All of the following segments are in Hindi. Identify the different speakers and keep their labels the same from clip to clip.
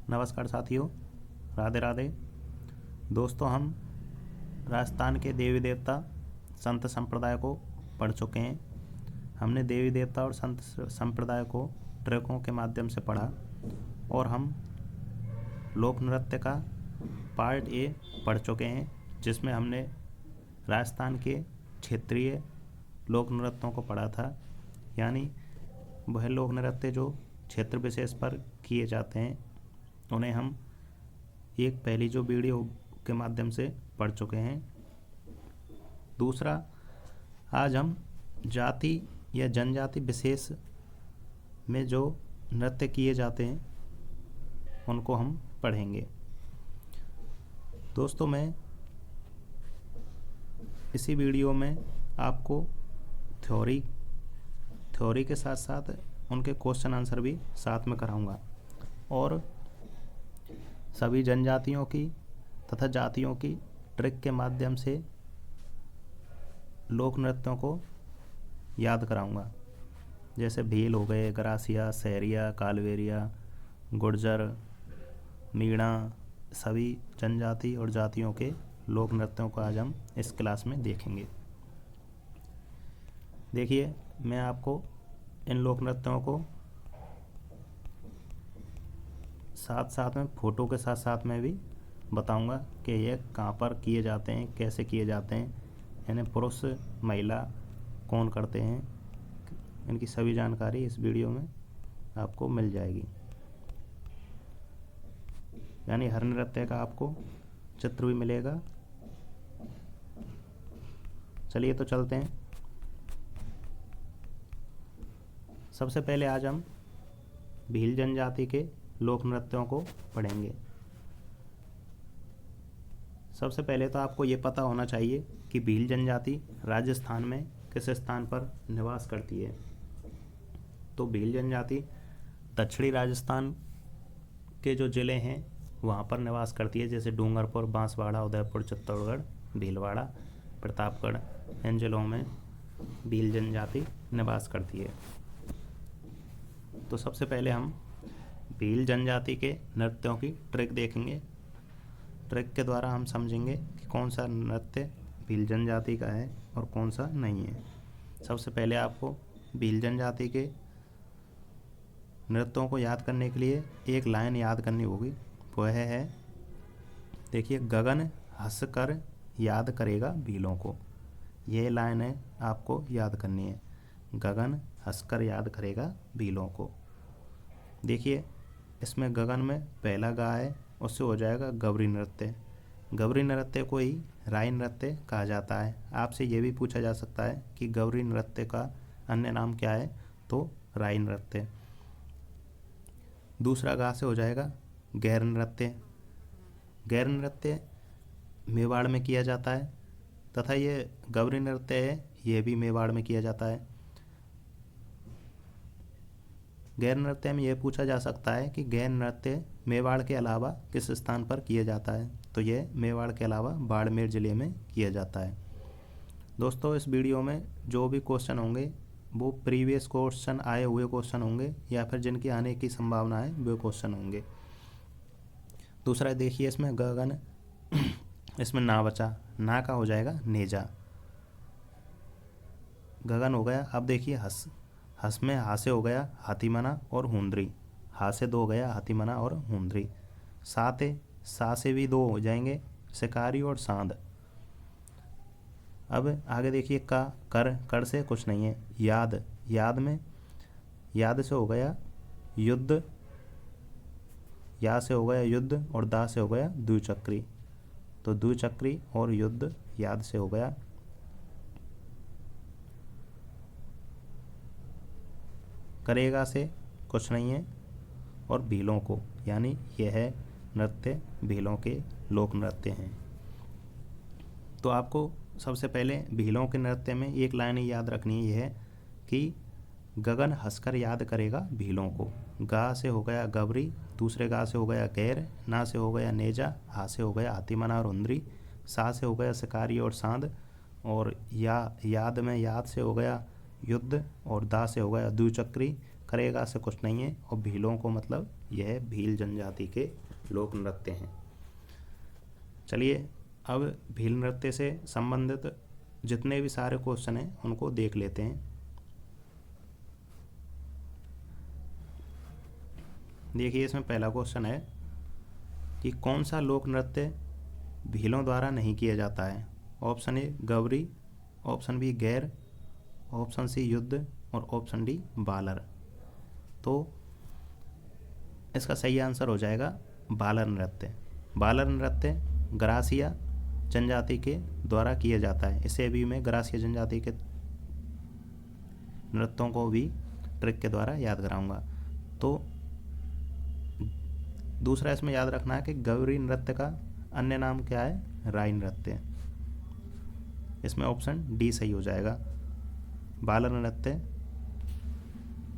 Speaker 1: नमस्कार साथियों, राधे राधे। दोस्तों, हम राजस्थान के देवी देवता संत संप्रदाय को पढ़ चुके हैं। हमने देवी देवता और संत संप्रदाय को ट्रैकों के माध्यम से पढ़ा और हम लोक नृत्य का पार्ट ए पढ़ चुके हैं, जिसमें हमने राजस्थान के क्षेत्रीय लोक नृत्यों को पढ़ा था। यानी वह लोक नृत्य जो क्षेत्र विशेष पर किए जाते हैं, उन्हें हम एक पहली जो वीडियो के माध्यम से पढ़ चुके हैं। दूसरा, आज हम जाति या जनजाति विशेष में जो नृत्य किए जाते हैं उनको हम पढ़ेंगे। दोस्तों, मैं इसी वीडियो में आपको थ्योरी के साथ साथ उनके क्वेश्चन आंसर भी साथ में कराऊंगा और सभी जनजातियों की तथा जातियों की ट्रिक के माध्यम से लोक नृत्यों को याद कराऊंगा, जैसे भील हो गए, गरासिया, सहरिया, कालवेरिया, गुर्जर, मीणा। सभी जनजाति और जातियों के लोक नृत्यों को आज हम इस क्लास में देखेंगे। देखिए, मैं आपको इन लोक नृत्यों को साथ साथ में फ़ोटो के साथ साथ में भी बताऊंगा कि ये कहाँ पर किए जाते हैं, कैसे किए जाते हैं, यानी पुरुष महिला कौन करते हैं। इनकी सभी जानकारी इस वीडियो में आपको मिल जाएगी। यानी हर नृत्य का आपको चित्र भी मिलेगा। चलिए तो चलते हैं। सबसे पहले आज हम भील जनजाति के लोक नृत्यों को पढ़ेंगे। सबसे पहले तो आपको ये पता होना चाहिए कि भील जनजाति राजस्थान में किस स्थान पर निवास करती है। तो भील जनजाति दक्षिणी राजस्थान के जो ज़िले हैं वहाँ पर निवास करती है, जैसे डूंगरपुर, बांसवाड़ा, उदयपुर, चित्तौड़गढ़, भीलवाड़ा, प्रतापगढ़। इन जिलों में भील जनजाति निवास करती है। तो सबसे पहले हम भील जनजाति के नृत्यों की ट्रिक देखेंगे। ट्रिक के द्वारा हम समझेंगे कि कौन सा नृत्य भील जनजाति का है और कौन सा नहीं है। सबसे पहले आपको भील जनजाति के नृत्यों को याद करने के लिए एक लाइन याद करनी होगी। वह है, देखिए, गगन हंस कर याद करेगा भीलों को। यह लाइन है, आपको याद करनी है। गगन हंसकर याद करेगा भीलों को। देखिए, इसमें गगन में पहला गा है, उससे हो जाएगा गवरी नृत्य। गवरी नृत्य को ही राई नृत्य कहा जाता है। आपसे ये भी पूछा जा सकता है कि गवरी नृत्य का अन्य नाम क्या है, तो राई नृत्य। दूसरा गा से हो जाएगा गैर नृत्य। गैर नृत्य मेवाड़ में किया जाता है तथा ये गवरी नृत्य है, ये भी मेवाड़ में किया जाता है। गैर नृत्य में यह पूछा जा सकता है कि गैर नृत्य मेवाड़ के अलावा किस स्थान पर किया जाता है, तो यह मेवाड़ के अलावा बाड़मेर ज़िले में किया जाता है। दोस्तों, इस वीडियो में जो भी क्वेश्चन होंगे वो प्रीवियस क्वेश्चन आए हुए क्वेश्चन होंगे या फिर जिनकी आने की संभावना है वो क्वेश्चन होंगे। दूसरा देखिए, इसमें गगन इसमें ना बचा, ना का हो जाएगा नेजा। गगन हो गया। अब देखिए, हंस। हंस में हा से हो गया हाथीमना और हुंदरी। हा से दो हो गया हाथीमना और हुंदरी। साते, सा से भी दो हो जाएंगे, शिकारी और सांद। अब आगे देखिए, का, कर से कुछ नहीं है। याद, याद में याद से हो गया युद्ध, या से हो गया युद्ध और दा से हो गया द्विचक्री। तो द्विचक्री और युद्ध याद से हो गया। करेगा से कुछ नहीं है और भीलों को, यानी यह है नृत्य भीलों के लोक नृत्य हैं। तो आपको सबसे पहले भीलों के नृत्य में एक लाइन याद रखनी है, यह है कि गगन हंसकर याद करेगा भीलों को। गा से हो गया गवरी, दूसरे गा से हो गया गैर, ना से हो गया नेजा, हा से हो गया हाथीमना और हुंदरी, सा से हो गया शिकारी और सांद, और याद में याद से हो गया युद्ध और दा से हो गया द्विचक्री, करेगा से कुछ नहीं है, और भीलों को मतलब यह भील जनजाति के लोक नृत्य हैं। चलिए अब भील नृत्य से संबंधित जितने भी सारे क्वेश्चन हैं उनको देख लेते हैं। देखिए इसमें पहला क्वेश्चन है कि कौन सा लोक नृत्य भीलों द्वारा नहीं किया जाता है। ऑप्शन ए गवरी, ऑप्शन बी गैर, ऑप्शन सी युद्ध और ऑप्शन डी बालर। तो इसका सही आंसर हो जाएगा बालर नृत्य। बालर नृत्य ग्रासिया जनजाति के द्वारा किया जाता है। इसे भी मैं ग्रासिया जनजाति के नृत्यों को भी ट्रिक के द्वारा याद कराऊंगा। तो दूसरा इसमें याद रखना है कि गौरी नृत्य का अन्य नाम क्या है, राई नृत्य। इसमें ऑप्शन डी सही हो जाएगा। बालर नृत्य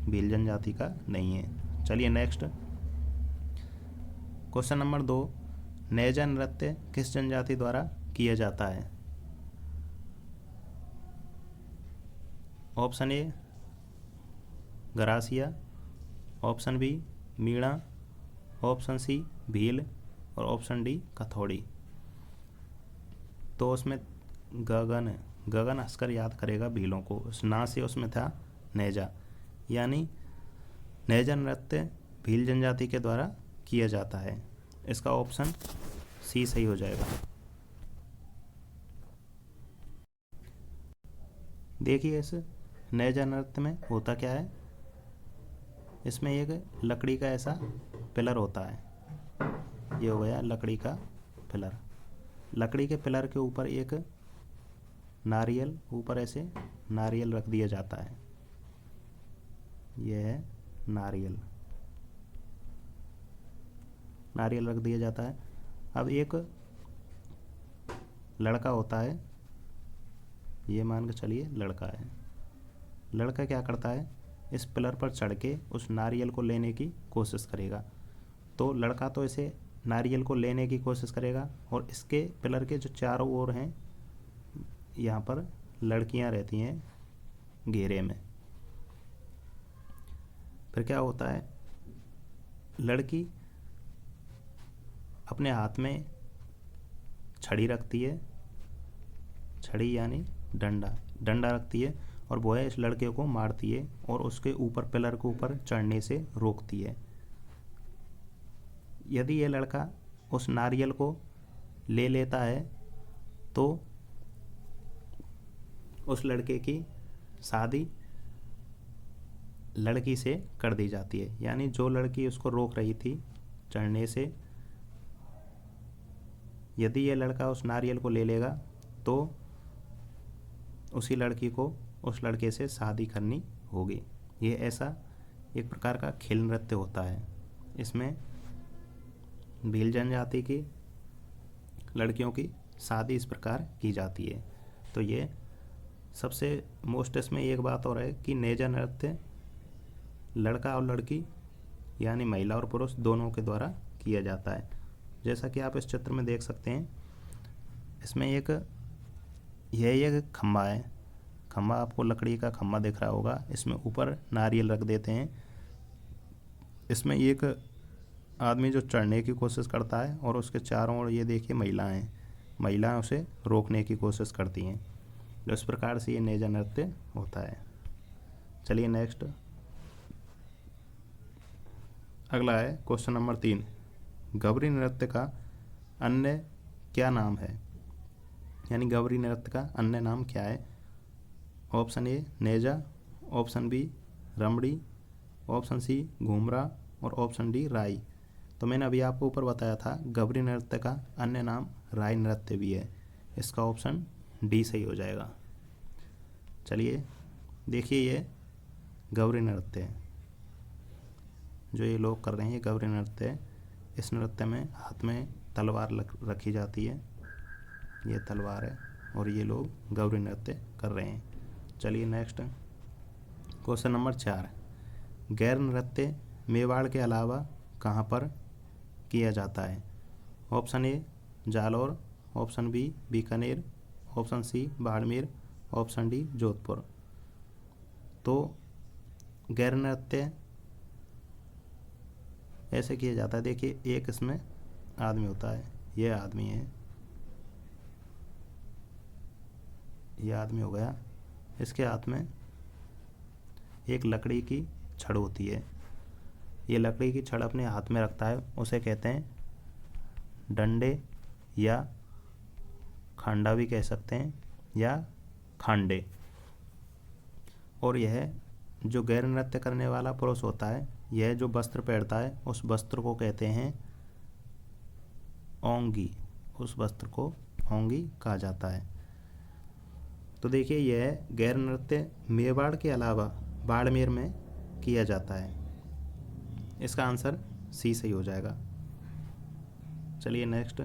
Speaker 1: भील जनजाति का नहीं है। चलिए नेक्स्ट क्वेश्चन नंबर 2, नेजा नृत्य किस जनजाति द्वारा किया जाता है। Option A Garasia, option B Meena, option C Bhil और ऑप्शन डी कथौड़ी। तो उसमें गगन हंसकर याद करेगा भीलों को, उस ना से उसमें था नेजा, यानी नेजा नृत्य भील जनजाति के द्वारा किया जाता है। इसका ऑप्शन सी सही हो जाएगा। देखिए इस नेजा नृत्य में होता क्या है, इसमें एक लकड़ी का ऐसा पिलर होता है। ये हो गया लकड़ी का पिलर। लकड़ी के पिलर के ऊपर एक नारियल, ऊपर ऐसे नारियल रख दिया जाता है। यह है नारियल, नारियल रख दिया जाता है। अब एक लड़का होता है, ये मान के चलिए लड़का है। लड़का क्या करता है, इस पिलर पर चढ़ के उस नारियल को लेने की कोशिश करेगा। तो लड़का तो इसे नारियल को लेने की कोशिश करेगा, और इसके पिलर के जो चारों ओर हैं यहाँ पर लड़कियाँ रहती हैं घेरे में। फिर क्या होता है, लड़की अपने हाथ में छड़ी रखती है, छड़ी यानी डंडा रखती है, और वो है इस लड़के को मारती है और उसके ऊपर पिलर के ऊपर चढ़ने से रोकती है। यदि ये लड़का उस नारियल को ले लेता है तो उस लड़के की शादी लड़की से कर दी जाती है। यानी जो लड़की उसको रोक रही थी चढ़ने से, यदि ये लड़का उस नारियल को ले लेगा तो उसी लड़की को उस लड़के से शादी करनी होगी। ये ऐसा एक प्रकार का खेल नृत्य होता है। इसमें भील जनजाति की लड़कियों की शादी इस प्रकार की जाती है। तो ये सबसे मोस्ट इसमें एक बात और है कि नेजा नृत्य लड़का और लड़की यानी महिला और पुरुष दोनों के द्वारा किया जाता है। जैसा कि आप इस चित्र में देख सकते हैं, इसमें यह एक खम्बा है। खम्बा आपको लकड़ी का खम्बा दिख रहा होगा, इसमें ऊपर नारियल रख देते हैं। इसमें एक आदमी जो चढ़ने की कोशिश करता है और उसके चारों ओर ये देखिए महिलाएं उसे रोकने की कोशिश करती हैं। तो इस प्रकार से ये नेजा नृत्य होता है। चलिए नेक्स्ट अगला है क्वेश्चन नंबर 3, गवरी नृत्य का अन्य क्या नाम है, यानी गवरी नृत्य का अन्य नाम क्या है। Option A Neja, option B Ramdi, option C Ghoomra और ऑप्शन डी राई। तो मैंने अभी आपको ऊपर बताया था गवरी नृत्य का अन्य नाम राई नृत्य भी है। इसका ऑप्शन डी सही हो जाएगा। चलिए देखिए ये गवरी नृत्य है जो ये लोग कर रहे हैं, ये गवरी नृत्य है। इस नृत्य में हाथ में तलवार रखी जाती है, ये तलवार है, और ये लोग गवरी नृत्य कर रहे हैं। चलिए नेक्स्ट क्वेश्चन नंबर 4, गैर नृत्य मेवाड़ के अलावा कहाँ पर किया जाता है। Option A Jalore, option B Bikaner, option C Barmer, option D Jodhpur. तो गैर नृत्य ऐसे किया जाता है। देखिए एक इसमें आदमी होता है, ये आदमी है, ये आदमी हो गया, इसके हाथ में एक लकड़ी की छड़ होती है, ये लकड़ी की छड़ अपने हाथ में रखता है, उसे कहते हैं डंडे या खांडा भी कह सकते हैं या खांडे। और यह जो गैर नृत्य करने वाला पुरुष होता है, यह जो वस्त्र पहनता है उस वस्त्र को कहते हैं ओंगी, उस वस्त्र को ओंगी कहा जाता है। तो देखिए यह गैर नृत्य मेवाड़ के अलावा बाड़मेर में किया जाता है। इसका आंसर सी सही हो जाएगा। चलिए नेक्स्ट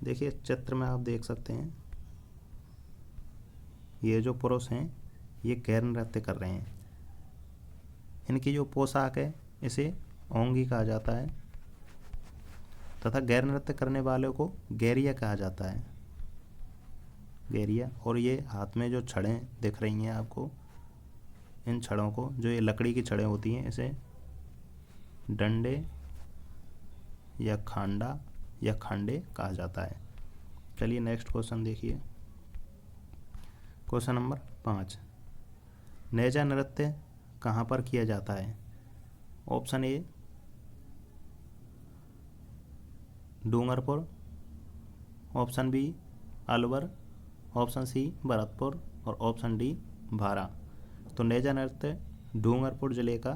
Speaker 1: देखिए, चित्र में आप देख सकते हैं ये जो पुरुष हैं ये गैर नृत्य कर रहे हैं। इनकी जो पोशाक है इसे ओंगी कहा जाता है तथा गैर नृत्य करने वालों को गैरिया कहा जाता है, गैरिया। और ये हाथ में जो छड़ें दिख रही हैं आपको, इन छड़ों को, जो ये लकड़ी की छड़ें होती हैं, इसे डंडे या खांडा या खांडे कहा जाता है। चलिए नेक्स्ट क्वेश्चन देखिए, क्वेश्चन नंबर 5। नेजा नृत्य कहाँ पर किया जाता है? Option A Dungarpur, option B Alwar, option C Bharatpur और ऑप्शन डी भारा। तो नेजा नृत्य डूंगरपुर जिले का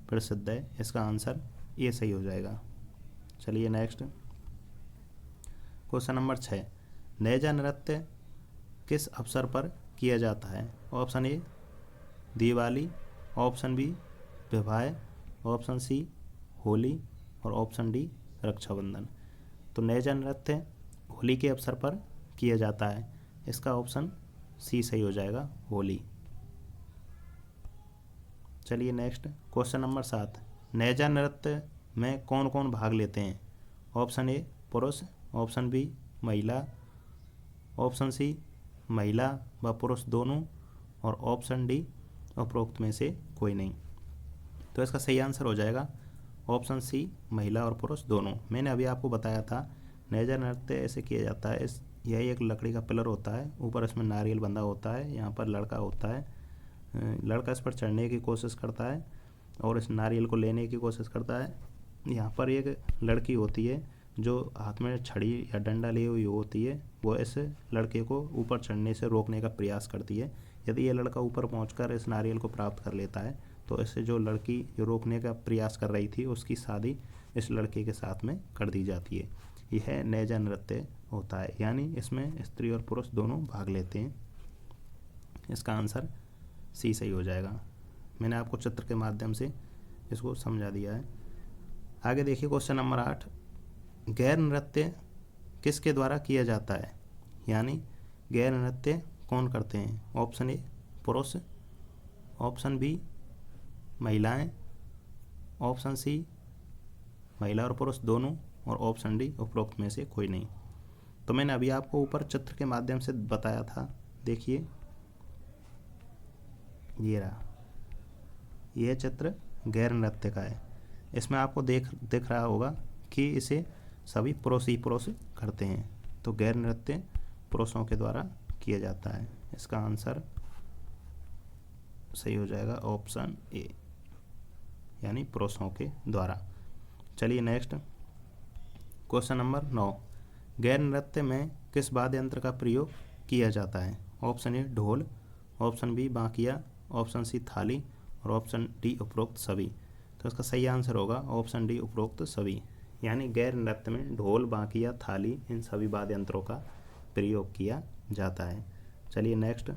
Speaker 1: प्रसिद्ध है, इसका आंसर ये सही हो जाएगा। चलिए नेक्स्ट क्वेश्चन नंबर 6। नेजा नृत्य किस अवसर पर किया जाता है? Option A Diwali, option B विवाह, ऑप्शन सी होली और ऑप्शन डी रक्षाबंधन। तो नेजा नृत्य होली के अवसर पर किया जाता है, इसका ऑप्शन सी सही हो जाएगा, होली। चलिए नेक्स्ट क्वेश्चन नंबर 7। नेजा नृत्य में कौन कौन भाग लेते हैं? ऑप्शन ए पुरुष, ऑप्शन बी महिला, ऑप्शन सी महिला व पुरुष दोनों और ऑप्शन डी उपरोक्त में से कोई नहीं। तो इसका सही आंसर हो जाएगा ऑप्शन सी महिला और पुरुष दोनों। मैंने अभी आपको बताया था नेजा नृत्य ऐसे किया जाता है, यह एक लकड़ी का पिलर होता है, ऊपर इसमें नारियल बंधा होता है, यहाँ पर लड़का होता है, लड़का इस पर चढ़ने की कोशिश करता है और इस नारियल को लेने की कोशिश करता है। यहाँ पर एक लड़की होती है जो हाथ में छड़ी या डंडा लिए हुई होती है, वो इस लड़के को ऊपर चढ़ने से रोकने का प्रयास करती है। यदि ये लड़का ऊपर पहुंचकर इस नारियल को प्राप्त कर लेता है तो इससे जो लड़की जो रोकने का प्रयास कर रही थी उसकी शादी इस लड़के के साथ में कर दी जाती है। यह नेजा नृत्य होता है, यानी इसमें स्त्री और पुरुष दोनों भाग लेते हैं। इसका आंसर सी सही हो जाएगा। मैंने आपको चित्र के माध्यम से इसको समझा दिया है। आगे देखिए क्वेश्चन नंबर 8। गैर नृत्य किसके द्वारा किया जाता है? यानी गैर नृत्य कौन करते हैं? ऑप्शन ए पुरुष, ऑप्शन बी महिलाएं, ऑप्शन सी महिला और पुरुष दोनों और ऑप्शन डी उपरोक्त में से कोई नहीं। तो मैंने अभी आपको ऊपर चित्र के माध्यम से बताया था, देखिए ये रहा, यह चित्र गैर नृत्य का है। इसमें आपको दिख रहा होगा कि इसे सभी पुरुष ही पुरुष करते हैं। तो गैर नृत्य पुरुषों के द्वारा किया जाता है, इसका आंसर सही हो जाएगा ऑप्शन ए, यानी पुरुषों के द्वारा। चलिए नेक्स्ट क्वेश्चन नंबर 9। गैर नृत्य में किस वाद्य यंत्र का प्रयोग किया जाता है? ऑप्शन ए ढोल, ऑप्शन बी बांकिया, ऑप्शन सी थाली और ऑप्शन डी उपरोक्त सभी। तो इसका सही आंसर होगा ऑप्शन डी उपरोक्त सभी, यानी गैर नृत्य में ढोल, बांकिया, थाली इन सभी वाद्य यंत्रों का प्रयोग किया जाता है। चलिए नेक्स्ट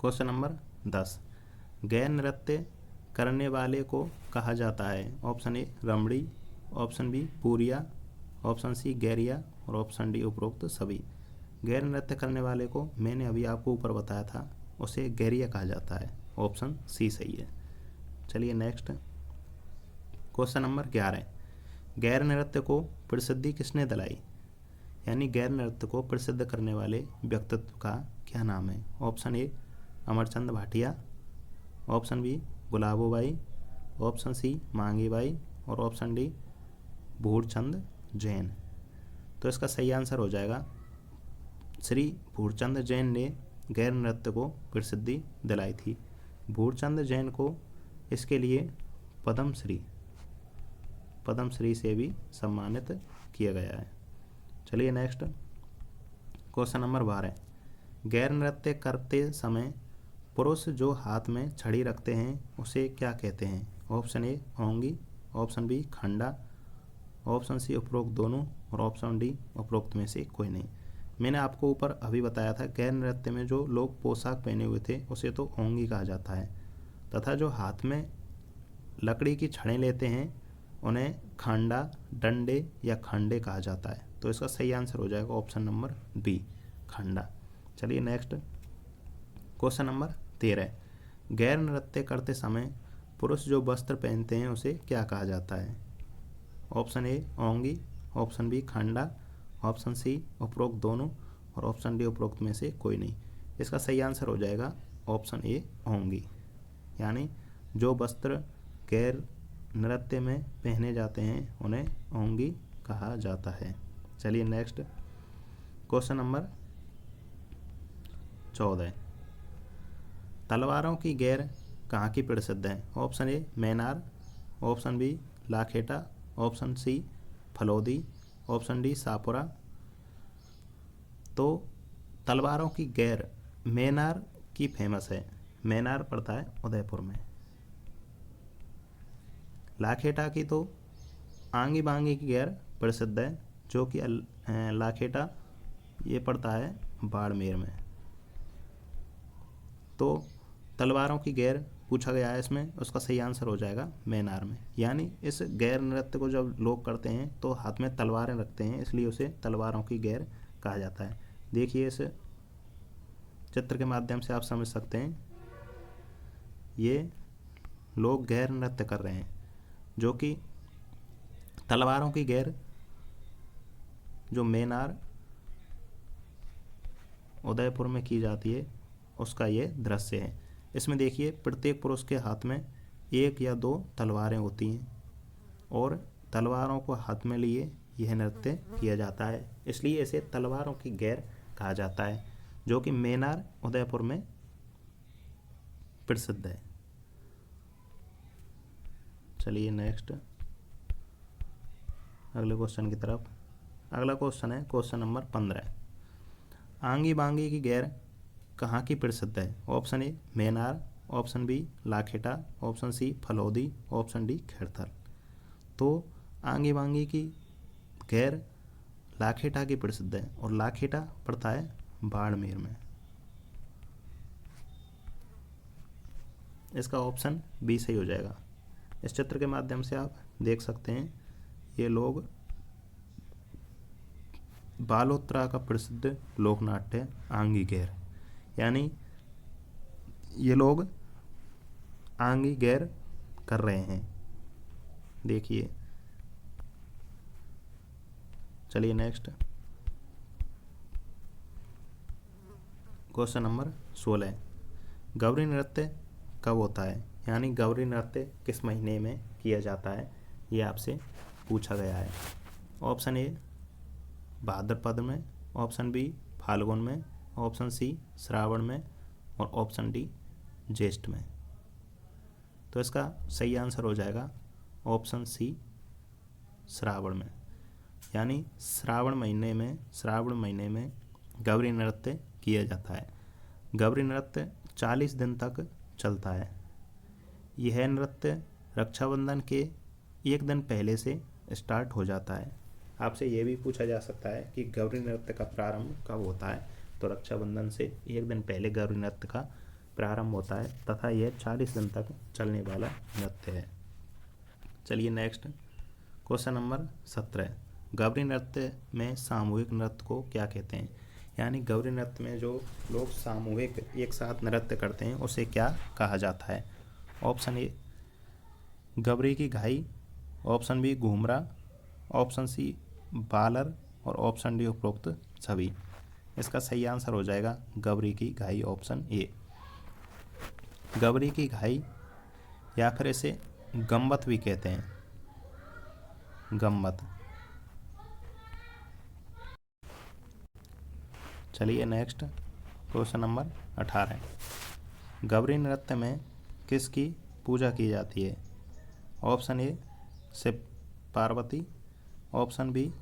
Speaker 1: क्वेश्चन नंबर 10। गैर नृत्य करने वाले को कहा जाता है? Option A Ramdi, option B Puriya, option C Gairiya और ऑप्शन डी उपरोक्त सभी। गैर नृत्य करने वाले को मैंने अभी आपको ऊपर बताया था, उसे गैरिया कहा जाता है, ऑप्शन सी सही है। चलिए नेक्स्ट क्वेश्चन नंबर 11। गैर नृत्य को प्रसिद्धि किसने दिलाई? यानी गैर नृत्य को प्रसिद्ध करने वाले व्यक्तित्व का क्या नाम है? Option A Amarchand Bhatia, option B Gulabobai, option C Mangi Bai और ऑप्शन डी भूरचंद जैन। तो इसका सही आंसर हो जाएगा श्री भूरचंद जैन ने गैर नृत्य को प्रसिद्धि दिलाई थी। भूरचंद जैन को इसके लिए पद्मश्री से भी सम्मानित किया गया है। चलिए नेक्स्ट क्वेश्चन नंबर 12। गैर नृत्य करते समय पुरुष जो हाथ में छड़ी रखते हैं उसे क्या कहते हैं? ऑप्शन ए ओंगी, ऑप्शन बी खंडा, ऑप्शन सी उपरोक्त दोनों और ऑप्शन डी उपरोक्त में से कोई नहीं। मैंने आपको ऊपर अभी बताया था गैर नृत्य में जो लोग पोशाक पहने हुए थे उसे तो ओंगी कहा जाता है, तथा जो हाथ में लकड़ी की छड़ें लेते हैं उन्हें खंडा, डंडे या खंडे कहा जाता है। तो इसका सही आंसर हो जाएगा ऑप्शन नंबर बी खंडा। चलिए नेक्स्ट क्वेश्चन नंबर 13। गैर नृत्य करते समय पुरुष जो वस्त्र पहनते हैं उसे क्या कहा जाता है? ऑप्शन ए ओंगी, ऑप्शन बी खंडा, ऑप्शन सी उपरोक्त दोनों और ऑप्शन डी उपरोक्त में से कोई नहीं। इसका सही आंसर हो जाएगा ऑप्शन ए ओंगी, यानी जो वस्त्र गैर नृत्य में पहने जाते हैं उन्हें ओंगी कहा जाता है। चलिए नेक्स्ट क्वेश्चन नंबर 14। तलवारों की गैर कहाँ की प्रसिद्ध है? Option A Mainar, option B Lakheta, option C Phalodi, option D Sapura. तो तलवारों की गैर मैनार की फेमस है। मैनार पड़ता है उदयपुर में। लाखेटा की तो आंगी बांगी की गैर प्रसिद्ध है, जो कि लाखेटा ये पड़ता है बाड़मेर में। तो तलवारों की गैर पूछा गया है इसमें, उसका सही आंसर हो जाएगा मैनार में। यानी इस गैर नृत्य को जब लोग करते हैं तो हाथ में तलवारें रखते हैं, इसलिए उसे तलवारों की गैर कहा जाता है। देखिए इस चित्र के माध्यम से आप समझ सकते हैं, ये लोग गैर नृत्य कर रहे हैं, जो कि तलवारों की गैर जो मैनार उदयपुर में की जाती है उसका ये दृश्य है। इसमें देखिए प्रत्येक पुरुष के हाथ में एक या दो तलवारें होती हैं और तलवारों को हाथ में लिए यह नृत्य किया जाता है, इसलिए इसे तलवारों की गैर कहा जाता है, जो कि मैनार उदयपुर में प्रसिद्ध है। चलिए नेक्स्ट अगले क्वेश्चन की तरफ। अगला क्वेश्चन है क्वेश्चन नंबर 15। आंगी बांगी की गैर कहाँ की प्रसिद्ध है? Option A Mainar, option B Lakheta, option C Phalodi, option D Khairthal. तो आंगी बांगी की गैर लाखेटा की प्रसिद्ध है और लाखेटा पड़ता है बाड़मेर में। इसका ऑप्शन बी सही हो जाएगा। इस चित्र के माध्यम से आप देख सकते हैं ये लोग बालोत्रा का प्रसिद्ध लोकनाट्य आंगी गैर, यानी ये लोग आंगी गैर कर रहे हैं। देखिए चलिए नेक्स्ट क्वेश्चन नंबर 16। गौरी नृत्य कब होता है? यानी गौरी नृत्य किस महीने में किया जाता है, ये आपसे पूछा गया है। ऑप्शन ए भाद्रपद में, ऑप्शन बी फाल्गुन में, ऑप्शन सी श्रावण में और ऑप्शन डी ज्येष्ठ में। तो इसका सही आंसर हो जाएगा ऑप्शन सी श्रावण में, यानी श्रावण महीने में गौरी नृत्य किया जाता है। गौरी नृत्य 40 दिन तक चलता है। यह नृत्य रक्षाबंधन के एक दिन पहले से स्टार्ट हो जाता है। आपसे ये भी पूछा जा सकता है कि गौरी नृत्य का प्रारंभ कब होता है, तो रक्षाबंधन से एक दिन पहले गौरी नृत्य का प्रारंभ होता है तथा यह 40 दिन तक चलने वाला नृत्य है। चलिए नेक्स्ट क्वेश्चन नंबर 17। गौरी नृत्य में सामूहिक नृत्य को क्या कहते हैं? यानी गौरी नृत्य में जो लोग सामूहिक एक साथ नृत्य करते हैं उसे क्या कहा जाता है? ऑप्शन ए गौरी की घाई, option B Ghoomra, option C bowler और ऑप्शन डी उपरोक्त सभी। इसका सही आंसर हो जाएगा गौरी की घाई, ऑप्शन ए। गवरी की घाई या फिर इसे गम्बत भी कहते हैं, गम्बत। चलिए नेक्स्ट क्वेश्चन नंबर 18। गवरी नृत्य में किसकी पूजा की जाती है? Option A Shiv Parvati, option B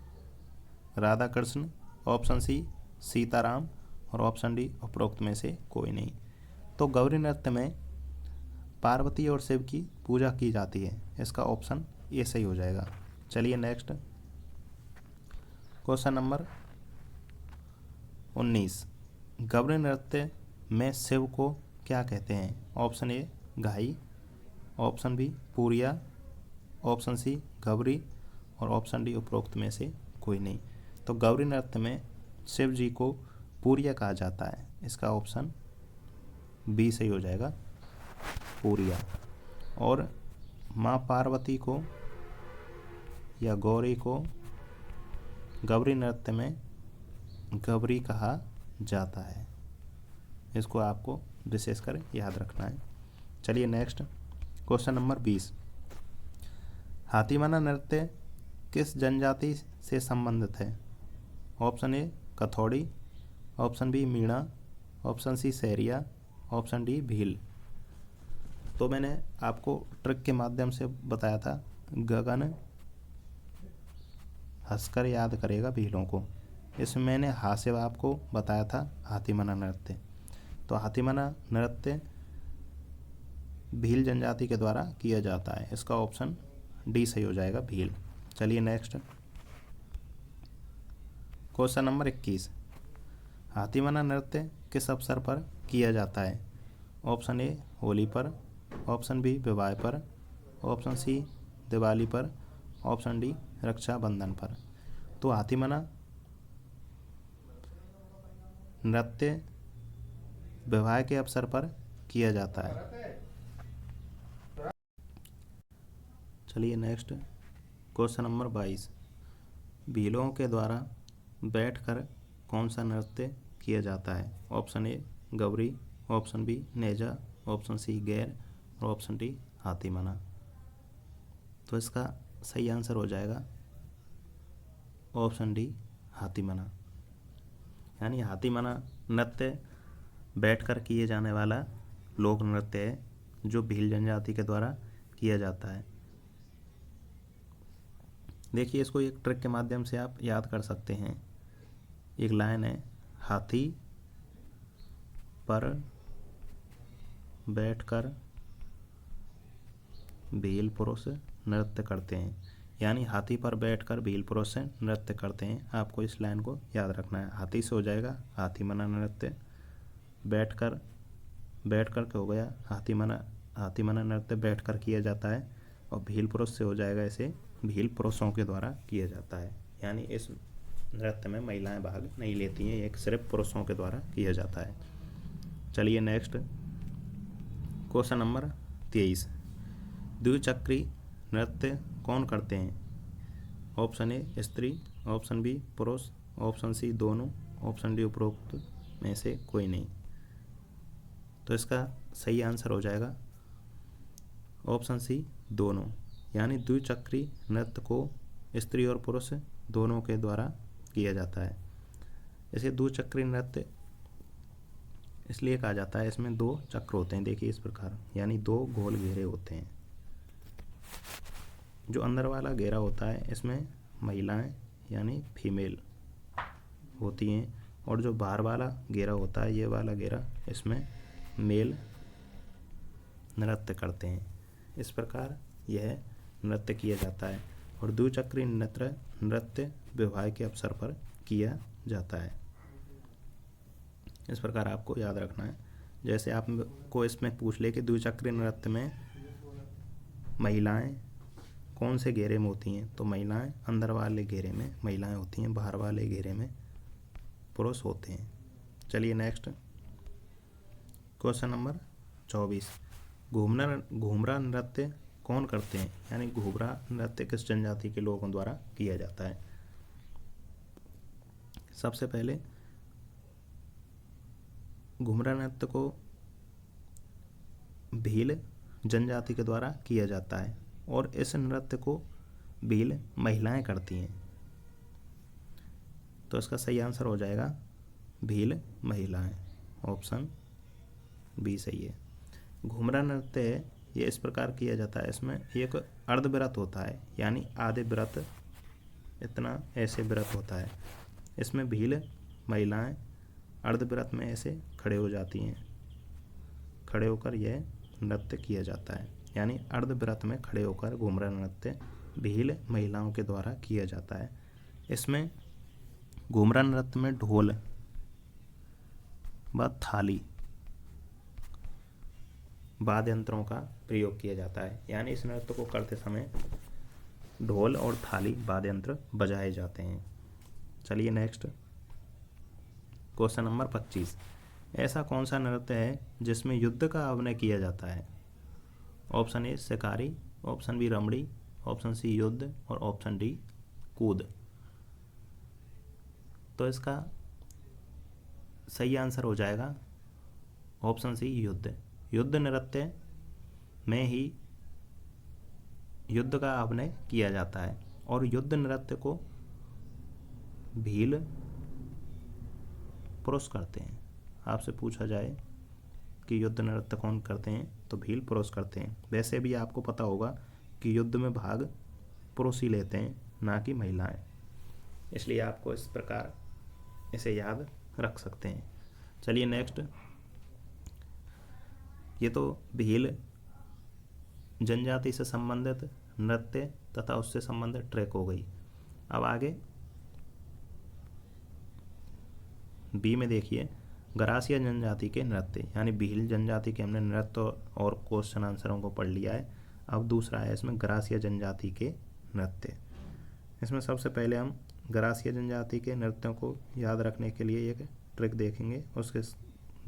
Speaker 1: Radha Krishna, option C Sitaram और ऑप्शन डी उपरोक्त में से कोई नहीं। तो गौरी नृत्य में पार्वती और शिव की पूजा की जाती है, इसका ऑप्शन ए सही हो जाएगा। चलिए नेक्स्ट क्वेश्चन नंबर 19। गौरी नृत्य में शिव को क्या कहते हैं? ऑप्शन ए घाई, ऑप्शन बी पूरिया, ऑप्शन सी गौरी और ऑप्शन डी उपरोक्त में से कोई नहीं। तो गौरी नृत्य में शिव जी को पूरिया कहा जाता है, इसका ऑप्शन बी सही हो जाएगा, पूरिया। और माँ पार्वती को या गौरी को गौरी नृत्य में गौरी कहा जाता है, इसको आपको विशेषकर याद रखना है। चलिए नेक्स्ट क्वेश्चन नंबर 20। हाथीमना नृत्य किस जनजाति से संबंधित है? Option A Kathodi, option B Meena, option C Sahariya, option D Bhil. तो मैंने आपको ट्रिक के माध्यम से बताया था, गगन हंसकर याद करेगा भीलों को। इसमें मैंने हास्य आपको बताया था हाथीमना नृत्य। तो हाथीमना नृत्य भील जनजाति के द्वारा किया जाता है, इसका ऑप्शन डी सही हो जाएगा, भील। चलिए नेक्स्ट क्वेश्चन नंबर 21। हाथीमना नृत्य किस अवसर पर किया जाता है? ऑप्शन ए होली पर, ऑप्शन बी विवाह पर, ऑप्शन सी दिवाली पर, ऑप्शन डी रक्षाबंधन पर। तो हाथीमना नृत्य विवाह के अवसर पर किया जाता है। चलिए नेक्स्ट क्वेश्चन नंबर 22। भीलों के द्वारा बैठकर कौन सा नृत्य किया जाता है? Option A Gauri, option B Neja, option C Gair और ऑप्शन डी हाथीमना। तो इसका सही आंसर हो जाएगा ऑप्शन डी हाथीमना। यानी हाथीमना नृत्य बैठकर किए जाने वाला लोक नृत्य है, जो भील जनजाति के द्वारा किया जाता है। देखिए, इसको एक ट्रिक के माध्यम से आप याद कर सकते हैं। एक लाइन है, हाथी पर बैठकर भील पुरुष नृत्य करते हैं, यानी हाथी पर बैठकर भील पुरुष नृत्य करते हैं। आपको इस लाइन को याद रखना है। हाथी से हो जाएगा हाथीमना नृत्य, बैठकर क्या हो गया हाथीमना नृत्य बैठकर किया जाता है, और भील पुरुष से हो जाएगा इसे भील पुरुषों के द्वारा किया जाता है। यानी इस नृत्य में महिलाएं भाग नहीं लेती हैं, एक सिर्फ पुरुषों के द्वारा किया जाता है। चलिए नेक्स्ट क्वेश्चन नंबर 23। द्विचक्री नृत्य कौन करते हैं? ऑप्शन ए स्त्री, ऑप्शन बी पुरुष, ऑप्शन सी दोनों, ऑप्शन डी उपरोक्त में से कोई नहीं। तो इसका सही आंसर हो जाएगा ऑप्शन सी दोनों। यानी द्विचक्री नृत्य को स्त्री और पुरुष दोनों के द्वारा किया जाता है। इसे द्विचक्री नृत्य इसलिए कहा जाता है, इसमें 2 चक्र होते हैं, देखिए इस प्रकार, यानी 2 गोल घेरे होते हैं। जो अंदर वाला घेरा होता है इसमें महिलाएं यानी फीमेल होती हैं, और जो बाहर वाला घेरा होता है, ये वाला घेरा, इसमें मेल नृत्य करते हैं। इस प्रकार यह नृत्य किया जाता है, और द्विचक्री नृत्य विवाह के अवसर पर किया जाता है। इस प्रकार आपको याद रखना है। जैसे आपको इसमें पूछ ले कि द्विचक्री नृत्य में महिलाएं कौन से घेरे में होती हैं, तो महिलाएं अंदर वाले घेरे में महिलाएं होती हैं, बाहर वाले घेरे में पुरुष होते हैं। चलिए नेक्स्ट क्वेश्चन नंबर 24। घूमरा नृत्य कौन करते हैं? यानी घूमरा नृत्य किस जनजाति के लोगों द्वारा किया जाता है? सबसे पहले घूमरा नृत्य को भील जनजाति के द्वारा किया जाता है और इस नृत्य को भील महिलाएं करती हैं। तो इसका सही आंसर हो जाएगा भील महिलाएं, ऑप्शन बी सही है। घूमरा नृत्य है, ये इस प्रकार किया जाता है, इसमें एक अर्धव्रत होता है, यानी आधे व्रत इतना ऐसे व्रत होता है। इसमें भील महिलाएं अर्धव्रत में ऐसे खड़े हो जाती हैं, खड़े होकर यह नृत्य किया जाता है, यानी अर्धव्रत में खड़े होकर घूमरा नृत्य भील महिलाओं के द्वारा किया जाता है। इसमें घूमरा नृत्य में ढोल व थाली वाद्य यंत्रों का प्रयोग किया जाता है, यानी इस नृत्य को करते समय ढोल और थाली वाद्य यंत्र बजाए जाते हैं। चलिए नेक्स्ट क्वेश्चन नंबर 25। ऐसा कौन सा नृत्य है जिसमें युद्ध का अभिनय किया जाता है? ऑप्शन ए शिकारी, ऑप्शन बी रमणी, ऑप्शन सी युद्ध और ऑप्शन डी कूद। तो इसका सही आंसर हो जाएगा ऑप्शन सी युद्ध। युद्ध नृत्य में ही युद्ध का अभिनय किया जाता है और युद्ध नृत्य को भील पुरुष करते हैं। आपसे पूछा जाए कि युद्ध नृत्य कौन करते हैं तो भील पुरुष करते हैं। वैसे भी आपको पता होगा कि युद्ध में भाग पुरुष ही लेते हैं, ना कि महिलाएं, इसलिए आपको इस प्रकार इसे याद रख सकते हैं। चलिए नेक्स्ट, ये तो भील जनजाति से संबंधित नृत्य तथा उससे संबंधित ट्रैक हो गई। अब आगे बी में देखिए, गरासिया जनजाति के नृत्य, यानी भील जनजाति के हमने नृत्य और क्वेश्चन आंसरों को पढ़ लिया है। अब दूसरा है इसमें गरासिया जनजाति के नृत्य। इसमें सबसे पहले हम गरासिया जनजाति के नृत्यों को याद रखने के लिए एक ट्रिक देखेंगे, उसके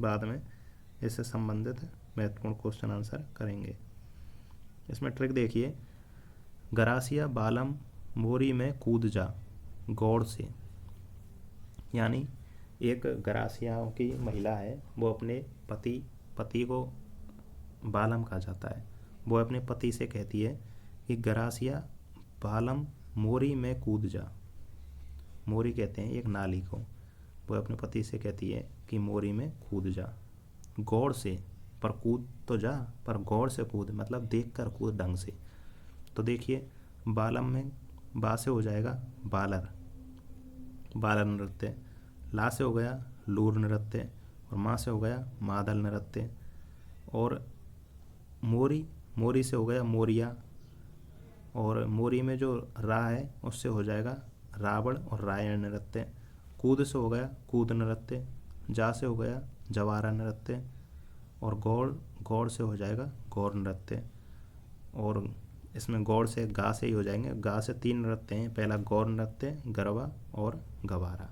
Speaker 1: बाद में इससे संबंधित महत्वपूर्ण क्वेश्चन आंसर करेंगे। इसमें ट्रिक देखिए, गरासिया बालम मोरी में कूद जा गौड़ से, यानी एक गरासियाओं की महिला है, वो अपने पति को बालम कहा जाता है, वो अपने पति से कहती है कि गरासिया बालम मोरी में कूद जा। मोरी कहते हैं एक नाली को, वो अपने पति से कहती है कि मोरी में कूद जा गौड़ से, पर कूद तो जा, पर गौड़ से कूद, मतलब देख कर कूद ढंग से। तो देखिए बालम में बा से हो जाएगा बालर, बालर नृत्य, ला से हो गया लूर नृत्य और माँ से हो गया मादल नृत्य, और मोरी से हो गया मोरिया, और मोरी में जो रा है उससे हो जाएगा रावण और रायण नृत्य। कूद से हो गया कूद नृत्य, जा से हो गया जवारा नृत्य, और गौड़ से हो जाएगा गौर नृत्य। और इसमें गौड़ से गा से ही हो जाएंगे, गा से 3 नृत्य हैं, पहला गौर नृत्य, गरबा और गवारा,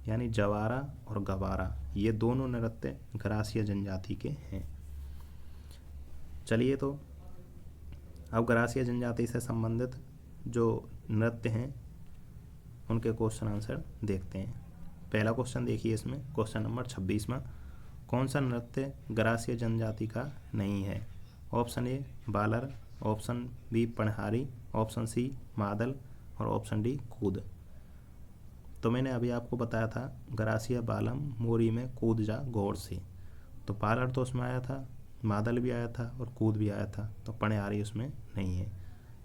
Speaker 1: यानी जवारा और गवारा, ये दोनों नृत्य गरासिया जनजाति के हैं। चलिए तो अब गरासिया जनजाति से संबंधित जो नृत्य हैं उनके क्वेश्चन आंसर देखते हैं। पहला क्वेश्चन देखिए, इसमें क्वेश्चन नंबर 26 में, कौन सा नृत्य गरासिया जनजाति का नहीं है? Option A bowler, option B Panhari, option C Madal और ऑप्शन डी कूद। तो मैंने अभी आपको बताया था गरासिया बालम मोरी में कूद जा गौड़ से, तो बालर तो उसमें आया था, मादल भी आया था और कूद भी आया था, तो पणहारी उसमें नहीं है।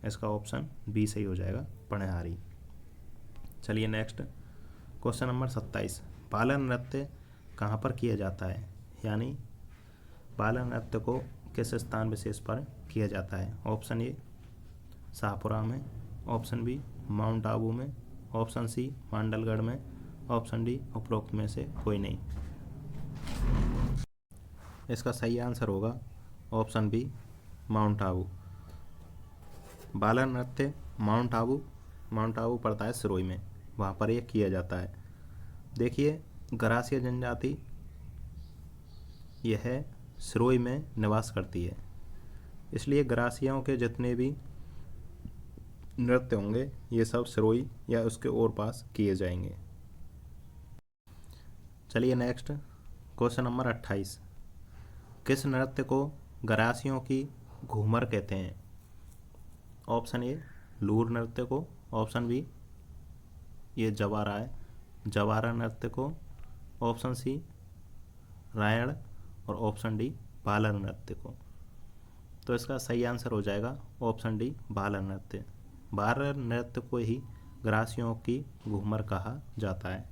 Speaker 1: इसका ऑप्शन बी सही हो जाएगा, पणहारी। चलिए नेक्स्ट क्वेश्चन नंबर 27, बालर नृत्य कहाँ पर किया जाता है? यानी बालर नृत्य को किस स्थान विशेष पर किया जाता है? ऑप्शन ए शाहपुरा में, ऑप्शन बी माउंट आबू में, ऑप्शन सी मांडलगढ़ में, ऑप्शन डी उपरोक्त में से कोई नहीं। इसका सही आंसर होगा ऑप्शन बी माउंट आबू। बालर नृत्य माउंट आबू पड़ता है सिरोही में, वहाँ पर यह किया जाता है। देखिए गरासिया जनजाति यह सिरोही में निवास करती है, इसलिए गरासियाओं के जितने भी नृत्य होंगे ये सब सिरोही या उसके और पास किए जाएंगे। चलिए नेक्स्ट क्वेश्चन नंबर 28, किस नृत्य को गरासियों की घूमर कहते हैं। ऑप्शन ए लूर नृत्य को, ऑप्शन बी ये जवारा है, जवारा नृत्य को, ऑप्शन सी रायण और ऑप्शन डी भालर नृत्य को। तो इसका सही आंसर हो जाएगा ऑप्शन डी भालर नृत्य। भालर नृत्य को ही ग्रासियों की घूमर कहा जाता है।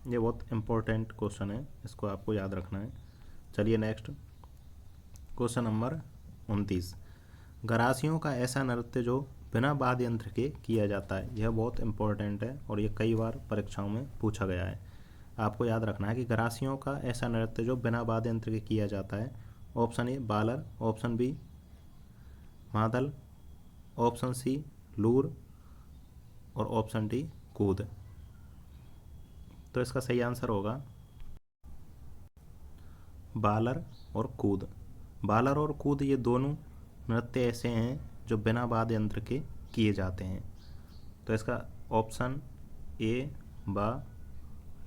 Speaker 1: ये बहुत इम्पोर्टेंट क्वेश्चन है, इसको आपको याद रखना है। चलिए नेक्स्ट क्वेश्चन नंबर 29। गरासियों का ऐसा नृत्य जो बिना वाद्य यंत्र के किया जाता है। यह बहुत इम्पोर्टेंट है और ये कई बार परीक्षाओं में पूछा गया है। आपको याद रखना है कि गरासियों का ऐसा नृत्य जो बिना वाद्य यंत्र के किया जाता है। Option A bowler, option B मादल, ऑप्शन सी लूर और ऑप्शन डी कूद। तो इसका सही आंसर होगा बालर और कूद। बालर और कूद ये दोनों नृत्य ऐसे हैं जो बिना वाद्य यंत्र के किए जाते हैं। तो इसका ऑप्शन ए व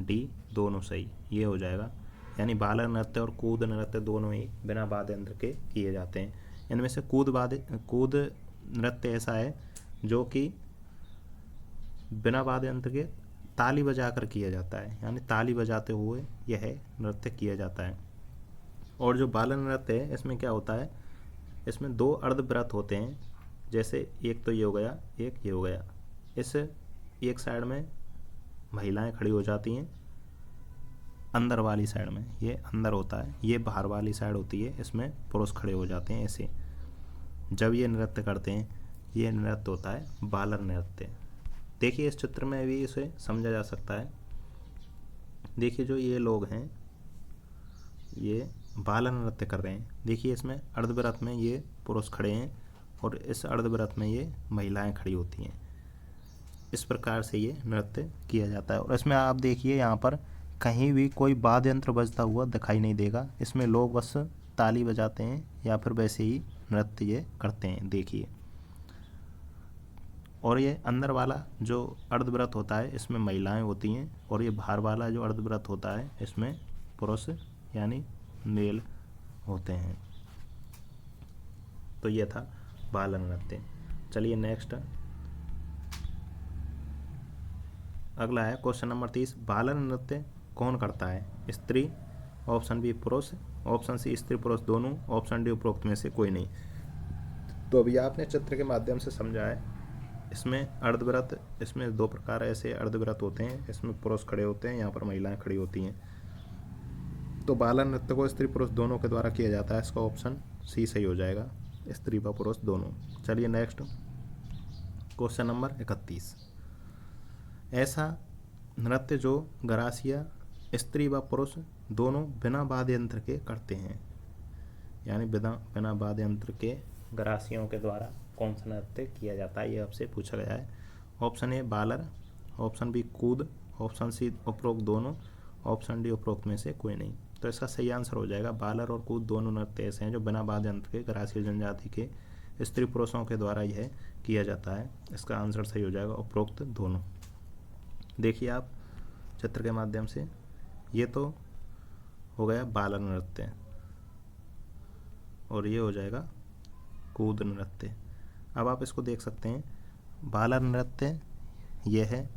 Speaker 1: डी दोनों सही ये हो जाएगा। यानी बालर नृत्य और कूद नृत्य दोनों ही बिना वाद्य यंत्र के किए जाते हैं। इनमें से कूद नृत्य ऐसा है जो कि बिना वाद्य यंत्र के ताली बजाकर किया जाता है, यानी ताली बजाते हुए यह नृत्य किया जाता है। और जो बालर नृत्य है इसमें क्या होता है, इसमें दो अर्धव्रत होते हैं। जैसे एक तो ये हो गया, एक ये हो गया। इस एक साइड में महिलाएं खड़ी हो जाती हैं, अंदर वाली साइड में ये अंदर होता है, ये बाहर वाली साइड होती है, इसमें पुरुष खड़े हो जाते हैं। ऐसे जब ये नृत्य करते हैं ये नृत्य होता है बालर नृत्य। देखिए इस चित्र में भी इसे समझा जा सकता है। देखिए जो ये लोग हैं ये बालर नृत्य कर रहे हैं। देखिए इसमें अर्धव्रत में ये पुरुष खड़े हैं और इस अर्धव्रत में ये महिलाएं खड़ी होती हैं। इस प्रकार से ये नृत्य किया जाता है। और इसमें आप देखिए यहाँ पर कहीं भी कोई वाद्य यंत्र बजता हुआ दिखाई नहीं देगा। इसमें लोग बस ताली बजाते हैं या फिर वैसे ही नृत्य ये करते हैं। देखिए और ये अंदर वाला जो अर्धव्रत होता है इसमें महिलाएं होती हैं और ये बाहर वाला जो अर्धव्रत होता है इसमें पुरुष यानी मेल होते हैं। तो ये था बालर नृत्य। चलिए नेक्स्ट अगला है क्वेश्चन नंबर 30। बालर नृत्य कौन करता है? स्त्री, ऑप्शन बी पुरुष, ऑप्शन सी स्त्री पुरुष दोनों, ऑप्शन डी उपरोक्त में से कोई नहीं। तो अभी आपने चित्र के माध्यम से समझा है। इसमें अर्धव्रत, इसमें दो प्रकार ऐसे अर्धव्रत होते हैं, इसमें पुरुष खड़े होते हैं, यहाँ पर महिलाएं खड़ी होती हैं। तो बालर नृत्य को स्त्री पुरुष दोनों के द्वारा किया जाता है। इसका ऑप्शन सी सही हो जाएगा, स्त्री व पुरुष दोनों। चलिए नेक्स्ट क्वेश्चन नंबर 31। ऐसा नृत्य जो गरासिया स्त्री व पुरुष दोनों बिना वाद्य यंत्र के करते हैं, यानी बिना वाद्य यंत्र के गरासियों के द्वारा कौन सा नृत्य किया जाता है, ये आपसे पूछा गया है। Option A bowler, option B कूद, ऑप्शन सी उपरोक्त दोनों, ऑप्शन डी उपरोक्त में से कोई नहीं। तो इसका सही आंसर हो जाएगा बालर और कूद दोनों नृत्य ऐसे हैं जो बिना वाद्य यंत्र के गरासिया जनजाति के स्त्री पुरुषों के द्वारा यह किया जाता है। इसका आंसर सही हो जाएगा उपरोक्त दोनों। देखिए आप चित्र के माध्यम से, ये तो हो गया बालर नृत्य और ये हो जाएगा कूद नृत्य। अब आप इसको देख सकते हैं, बालर नृत्य ये है,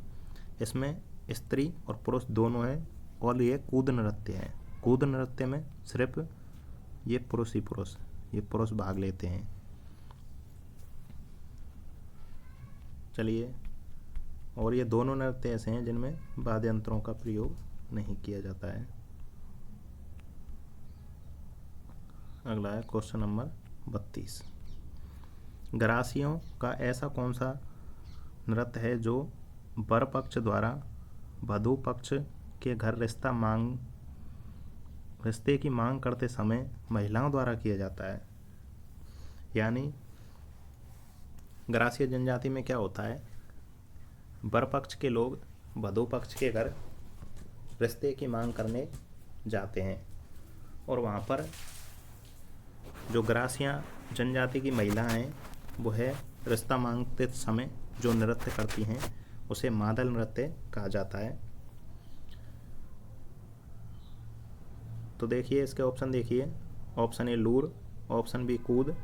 Speaker 1: इसमें स्त्री और पुरुष दोनों हैं, और ये कूद नृत्य है। कूद नृत्य में सिर्फ ये पुरुष ही पुरुष, ये पुरुष भाग लेते हैं। चलिए, और ये दोनों नृत्य ऐसे हैं जिनमें वाद्य यंत्रों का प्रयोग नहीं किया जाता है। अगला है क्वेश्चन नंबर 32। गरासियों का ऐसा कौन सा नृत्य है जो वर पक्ष द्वारा वधू पक्ष के घर रिश्ते की मांग करते समय महिलाओं द्वारा किया जाता है? यानी गरासिया जनजाति में क्या होता है, वर पक्ष के लोग वधू पक्ष के घर रिश्ते की मांग करने जाते हैं और वहाँ पर जो गरासिया जनजाति की महिलाएं हैं वो है रिश्ता मांगते समय जो नृत्य करती हैं उसे मादल नृत्य कहा जाता है। तो देखिए इसके ऑप्शन देखिए, option A lure, option B कूद,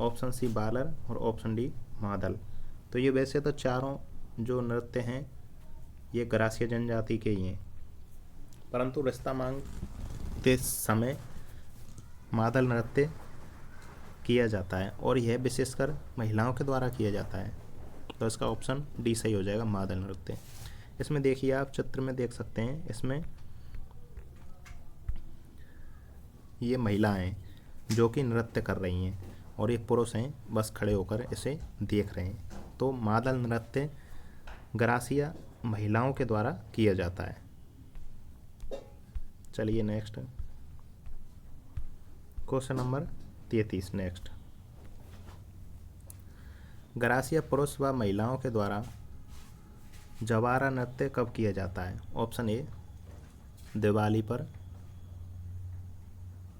Speaker 1: ऑप्शन सी बालर और ऑप्शन डी मादल। तो ये वैसे तो चारों जो नृत्य हैं ये गरासिया जनजाति के ही हैं, परंतु रिश्ता मांगते समय मादल नृत्य किया जाता है और यह विशेषकर महिलाओं के द्वारा किया जाता है। तो इसका ऑप्शन डी सही हो जाएगा, मादल नृत्य। इसमें देखिए आप चित्र में देख सकते हैं, इसमें ये महिलाएं जो कि नृत्य कर रही हैं और ये पुरुष हैं बस खड़े होकर इसे देख रहे हैं। तो मादल नृत्य गरासिया महिलाओं के द्वारा किया जाता है। चलिए next question number 33। Next, Garasia पुरुष व महिलाओं के द्वारा जवारा नृत्य कब किया जाता है? ऑप्शन ए दिवाली पर,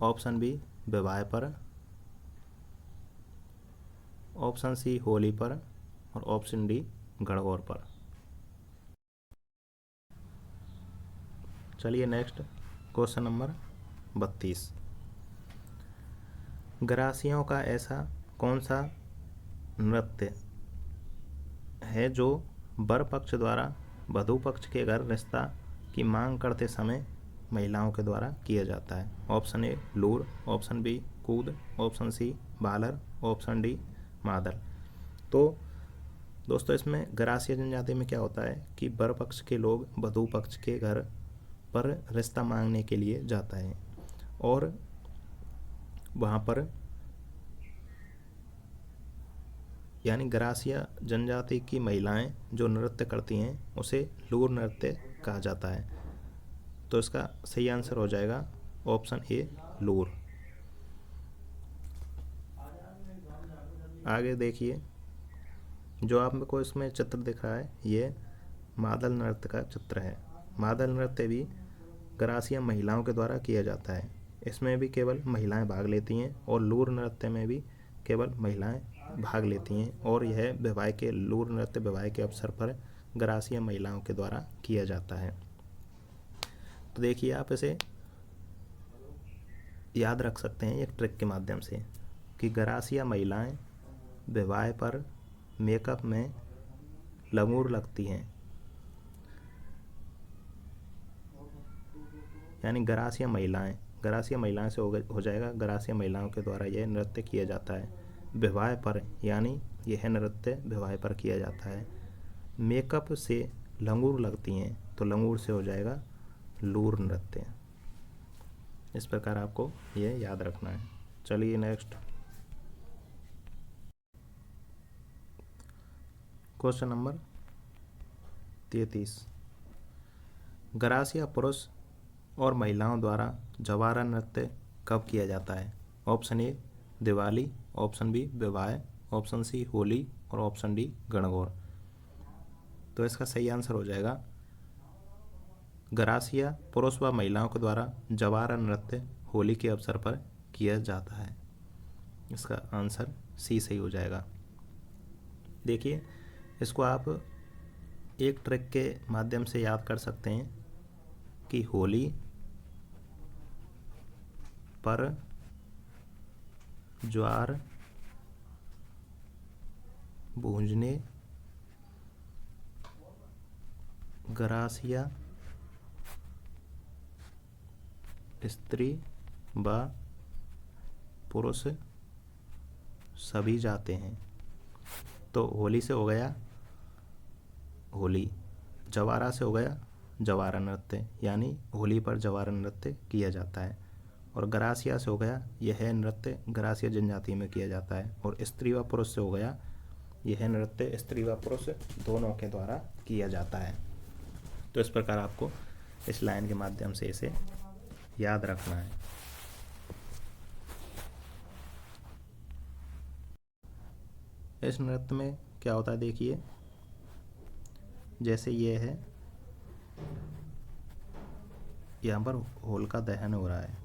Speaker 1: ऑप्शन बी विवाह पर, ऑप्शन सी होली पर और ऑप्शन डी गणगौर पर। चलिए नेक्स्ट क्वेश्चन नंबर 32। गरासियों का ऐसा कौन सा नृत्य है जो वर पक्ष द्वारा वधू पक्ष के घर रिश्ता की मांग करते समय महिलाओं के द्वारा किया जाता है? Option A lure, option B कूद, option C Balar, option D मादल। तो दोस्तों इसमें गरासिया जनजाति में क्या होता है कि वर पक्ष के लोग वधू पक्ष के घर पर रिश्ता मांगने के लिए जाता है और वहाँ पर यानी गरासिया जनजाति की महिलाएं जो नृत्य करती हैं उसे लूर नृत्य कहा जाता है। तो इसका सही आंसर हो जाएगा ऑप्शन ए लूर। आगे देखिए, जो आपको इसमें चित्र दिख रहा है ये मादल नृत्य का चित्र है। मादल नृत्य भी गरासिया महिलाओं के द्वारा किया जाता है। इसमें भी केवल महिलाएं भाग लेती हैं और लूर नृत्य में भी केवल महिलाएं भाग लेती हैं और यह विवाह के लूर नृत्य विवाह के अवसर पर गरासिया महिलाओं के द्वारा किया जाता है। तो देखिए आप इसे याद रख सकते हैं एक ट्रिक के माध्यम से कि गरासिया महिलाएं विवाह पर मेकअप में लंगूर लगती हैं, यानी गरासिया महिलाएं से हो जाएगा गरासिया महिलाओं के द्वारा यह नृत्य किया जाता है विवाह पर, यानी यह नृत्य विवाह पर किया जाता है। मेकअप से लंगूर लगती हैं तो लंगूर से हो जाएगा लूर नृत्य। इस प्रकार आपको यह याद रखना है। चलिए नेक्स्ट क्वेश्चन नंबर 33। गरासिया पुरुष और महिलाओं द्वारा जवारा नृत्य कब किया जाता है? Option A Diwali, option B विवाह, ऑप्शन सी होली और ऑप्शन डी गणगौर। तो इसका सही आंसर हो जाएगा गरासिया पुरुष व महिलाओं के द्वारा जवारा नृत्य होली के अवसर पर किया जाता है। इसका आंसर सी सही हो जाएगा। देखिए इसको आप एक ट्रिक के माध्यम से याद कर सकते हैं कि होली पर ज्वार भूंजने गरासिया स्त्री व पुरुष सभी जाते हैं। तो होली से हो गया होली, जवारा से हो गया जवारा नृत्य, यानी होली पर जवारा नृत्य किया जाता है। और गरासिया से हो गया यह नृत्य गरासिया जनजाति में किया जाता है। और स्त्री व पुरुष से हो गया यह नृत्य स्त्री व पुरुष दोनों के द्वारा किया जाता है। तो इस प्रकार आपको इस लाइन के माध्यम से इसे याद रखना है। इस नृत्य में क्या होता है देखिए, जैसे ये है यहाँ पर होलिका दहन हो रहा है,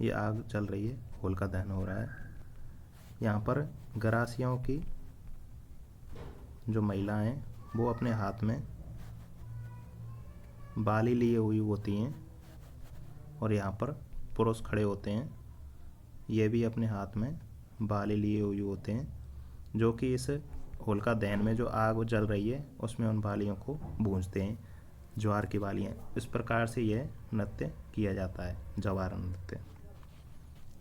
Speaker 1: ये आग जल रही है, होलिका दहन हो रहा है। यहाँ पर गरासियों की जो महिलाएं वो अपने हाथ में बाली लिए हुई होती हैं और यहाँ पर पुरुष खड़े होते हैं, ये भी अपने हाथ में बाली लिए हुए होते हैं, जो कि इस होलिका दहन में जो आग जल रही है उसमें उन बालियों को भूंजते हैं, ज्वार की बालियाँ। इस प्रकार से यह नृत्य किया जाता है, जवार नृत्य,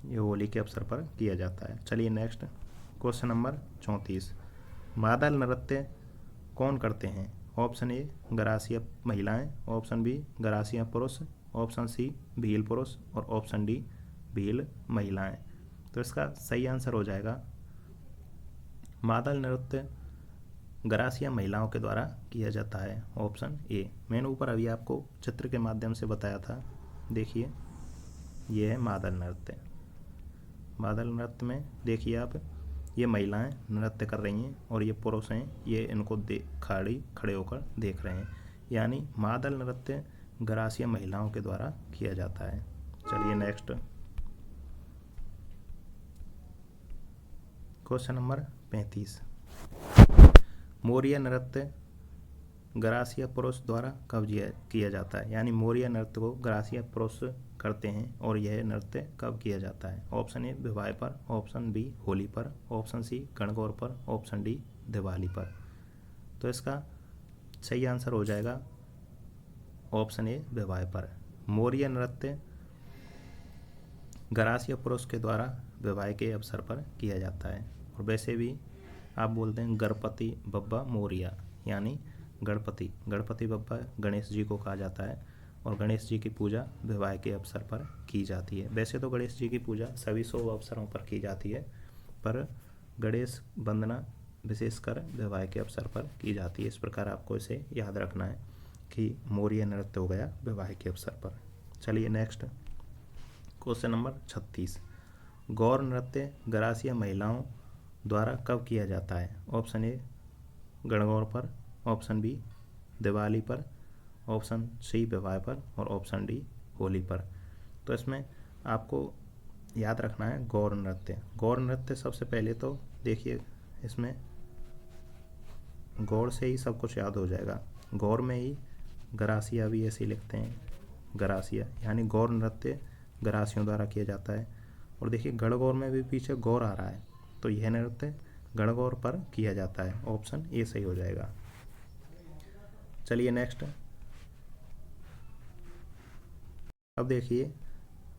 Speaker 1: ये होली के अवसर पर किया जाता है। चलिए नेक्स्ट क्वेश्चन नंबर 34। मादल नृत्य कौन करते हैं? ऑप्शन ए गरासिया महिलाएं, ऑप्शन बी गरासिया पुरुष, ऑप्शन सी भील पुरुष और ऑप्शन डी भील महिलाएं। तो इसका सही आंसर हो जाएगा मादल नृत्य गरासिया महिलाओं के द्वारा किया जाता है, ऑप्शन ए। मैंने ऊपर अभी आपको चित्र के माध्यम से बताया था, देखिए ये है मादल नृत्य। मादल नृत्य में देखिए आप, ये महिलाएं नृत्य कर रही हैं और ये पुरुष हैं, ये इनको खड़े होकर देख रहे हैं, यानी मादल नृत्य गरासिया महिलाओं के द्वारा किया जाता है। चलिए नेक्स्ट क्वेश्चन नंबर 35। मोरिया नृत्य गरासिया पुरुष द्वारा कब किया जाता है? यानी मोरिया नृत्य को गरासिया पुरुष करते हैं और यह नृत्य कब किया जाता है? ऑप्शन ए विवाह पर, ऑप्शन बी होली पर, ऑप्शन सी गणगौर पर, ऑप्शन डी दिवाली पर। तो इसका सही आंसर हो जाएगा ऑप्शन ए विवाह पर। मोरिया नृत्य गरासिया पुरुष के द्वारा विवाह के अवसर पर किया जाता है। और वैसे भी आप बोलते हैं गणपति बप्पा मोरिया, यानी गणपति बप्पा गणेश जी को कहा जाता है और गणेश जी की पूजा विवाह के अवसर पर की जाती है। वैसे तो गणेश जी की पूजा सभी शुभ अवसरों पर की जाती है, पर गणेश वंदना विशेषकर विवाह के अवसर पर की जाती है। इस प्रकार आपको इसे याद रखना है कि मोरिया नृत्य हो गया विवाह के अवसर पर। चलिए नेक्स्ट क्वेश्चन नंबर 36। गौर नृत्य गरासिया महिलाओं द्वारा कब किया जाता है? ऑप्शन ए गणगौर पर, ऑप्शन बी दिवाली पर, ऑप्शन सी विवाह पर और ऑप्शन डी होली पर। तो इसमें आपको याद रखना है गौर नृत्य। गौर नृत्य सबसे पहले तो देखिए, इसमें गौर से ही सब कुछ याद हो जाएगा। गौर में ही गरासिया भी ऐसे लिखते हैं, गरासिया, यानी गौर नृत्य गरासियों द्वारा किया जाता है। और देखिए गणगौर में भी पीछे गौर आ रहा है, तो यह नृत्य गणगौर पर किया जाता है, ऑप्शन ए सही हो जाएगा। चलिए नेक्स्ट, अब देखिए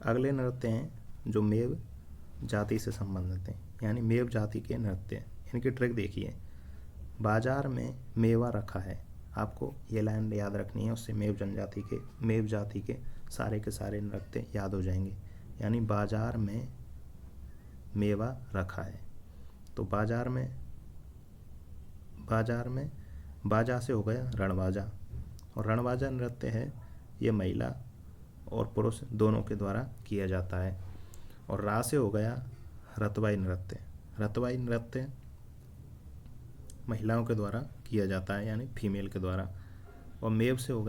Speaker 1: अगले नृत्य हैं जो मेव जाति से संबंधित हैं, यानी मेव जाति के नृत्य। इनकी ट्रिक देखिए, बाजार में मेवा रखा है, आपको ये लाइन याद रखनी है, उससे मेव जाति के सारे नृत्य याद हो जाएंगे। यानी बाजार में मेवा रखा है, तो बाजार में बाजा से हो गया रणबाजा, और रणबाजा नृत्य है ये महिला और पुरुष दोनों के द्वारा किया जाता है। और रा से हो गया रतबाई नृत्य। रतबाई नृत्य महिलाओं के द्वारा किया जाता है, यानी फीमेल के द्वारा। और मेवा से हो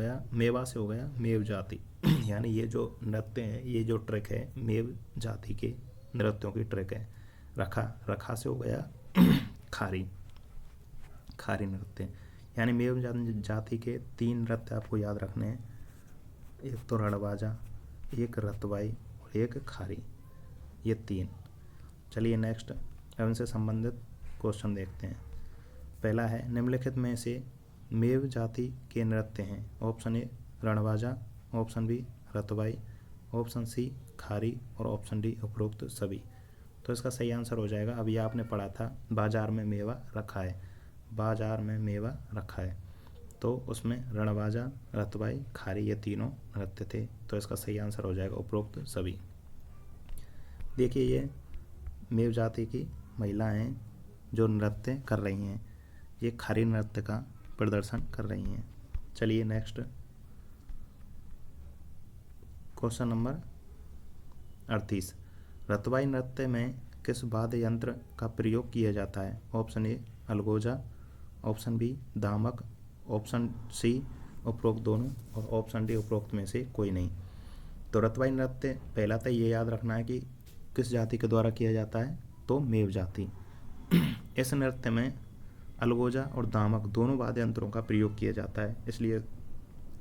Speaker 1: गया मेव जाति यानी ये जो नृत्य है, ये जो ट्रिक है मेव जाति के नृत्यों की ट्रिक है। रखा से हो गया खारी नृत्य, यानी मेव जाति के 3 नृत्य आपको याद रखने हैं, एक तो रणबाजा, एक रतबाई और एक खारी, ये 3। चलिए नेक्स्ट अब इनसे संबंधित क्वेश्चन देखते हैं। पहला है निम्नलिखित में से मेव जाति के नृत्य हैं? Option A Ranbaja, option B Ratbai, option C Khari और ऑप्शन डी उपरोक्त सभी। तो इसका सही आंसर हो जाएगा, अभी आपने पढ़ा था बाजार में मेवा रखा है, बाजार में मेवा रखा है, तो उसमें रणबाजा, रतबाई, खारी ये तीनों नृत्य थे। तो इसका सही आंसर हो जाएगा उपरोक्त सभी। देखिए ये मेव जाति की महिलाएं जो नृत्य कर रही हैं, ये खारी नृत्य का प्रदर्शन कर रही हैं। चलिए नेक्स्ट क्वेश्चन नंबर 38। रतबाई नृत्य में किस वाद्य यंत्र का प्रयोग किया जाता है? ऑप्शन ए अलगोजा, ऑप्शन बी दामक, ऑप्शन सी उपरोक्त दोनों और ऑप्शन डी उपरोक्त में से कोई नहीं। तो रतबाई नृत्य पहला तो ये याद रखना है कि किस जाति के द्वारा किया जाता है, तो मेव जाति। इस नृत्य में अलगोजा और दामक दोनों वाद्य यंत्रों का प्रयोग किया जाता है, इसलिए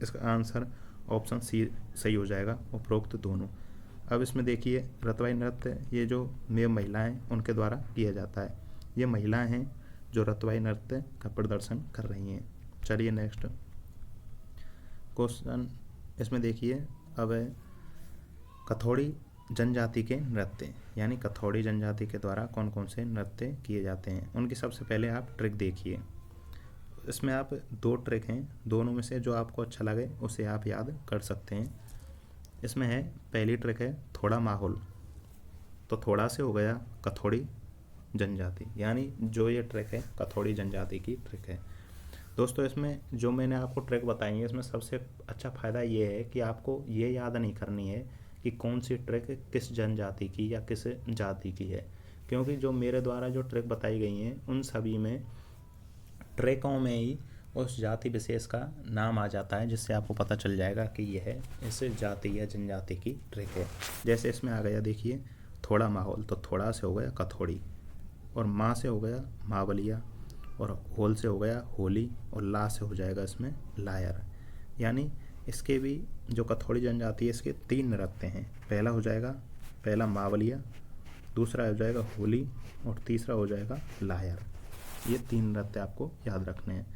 Speaker 1: इसका आंसर ऑप्शन सी सही हो जाएगा, उपरोक्त दोनों। अब इसमें देखिए रतवाई नृत्य, ये जो महिलाएं उनके द्वारा किया जाता है। ये महिलाएं हैं जो रतवाई नृत्य का प्रदर्शन कर रही हैं। चलिए नेक्स्ट क्वेश्चन इसमें देखिए। अब है कथौड़ी जनजाति के नृत्य, यानी कथौड़ी जनजाति के द्वारा कौन कौन से नृत्य किए जाते हैं, उनकी सबसे पहले आप ट्रिक देखिए। इसमें आप 2 ट्रिक हैं, दोनों में से जो आपको अच्छा लगे उसे आप याद कर सकते हैं। इसमें है पहली ट्रिक है थोड़ा माहौल, तो थोड़ा से हो गया कथौड़ी जनजाति, यानी जो ये ट्रिक है कथौड़ी जनजाति की ट्रिक है। दोस्तों इसमें जो मैंने आपको ट्रिक बताई है, इसमें सबसे अच्छा फ़ायदा ये है कि आपको ये याद नहीं करनी है कि कौन सी ट्रिक किस जनजाति की या किस जाति की है, क्योंकि जो मेरे द्वारा जो ट्रिक बताई गई हैं उन सभी में ट्रिकों में ही उस जाति विशेष का नाम आ जाता है, जिससे आपको पता चल जाएगा कि यह इस जाति या जनजाति की ट्रिक है। जैसे इसमें आ गया देखिए थोड़ा माहौल, तो थोड़ा से हो गया कथौड़ी, और माँ से हो गया मावलिया, और होल से हो गया होली, और ला से हो जाएगा इसमें लायर। यानी इसके भी जो कथौड़ी जनजाति है इसके 3 नृत्य हैं। पहला हो जाएगा मावलिया, दूसरा हो जाएगा होली, और तीसरा हो जाएगा लायर। ये 3 नृत्य आपको याद रखने हैं।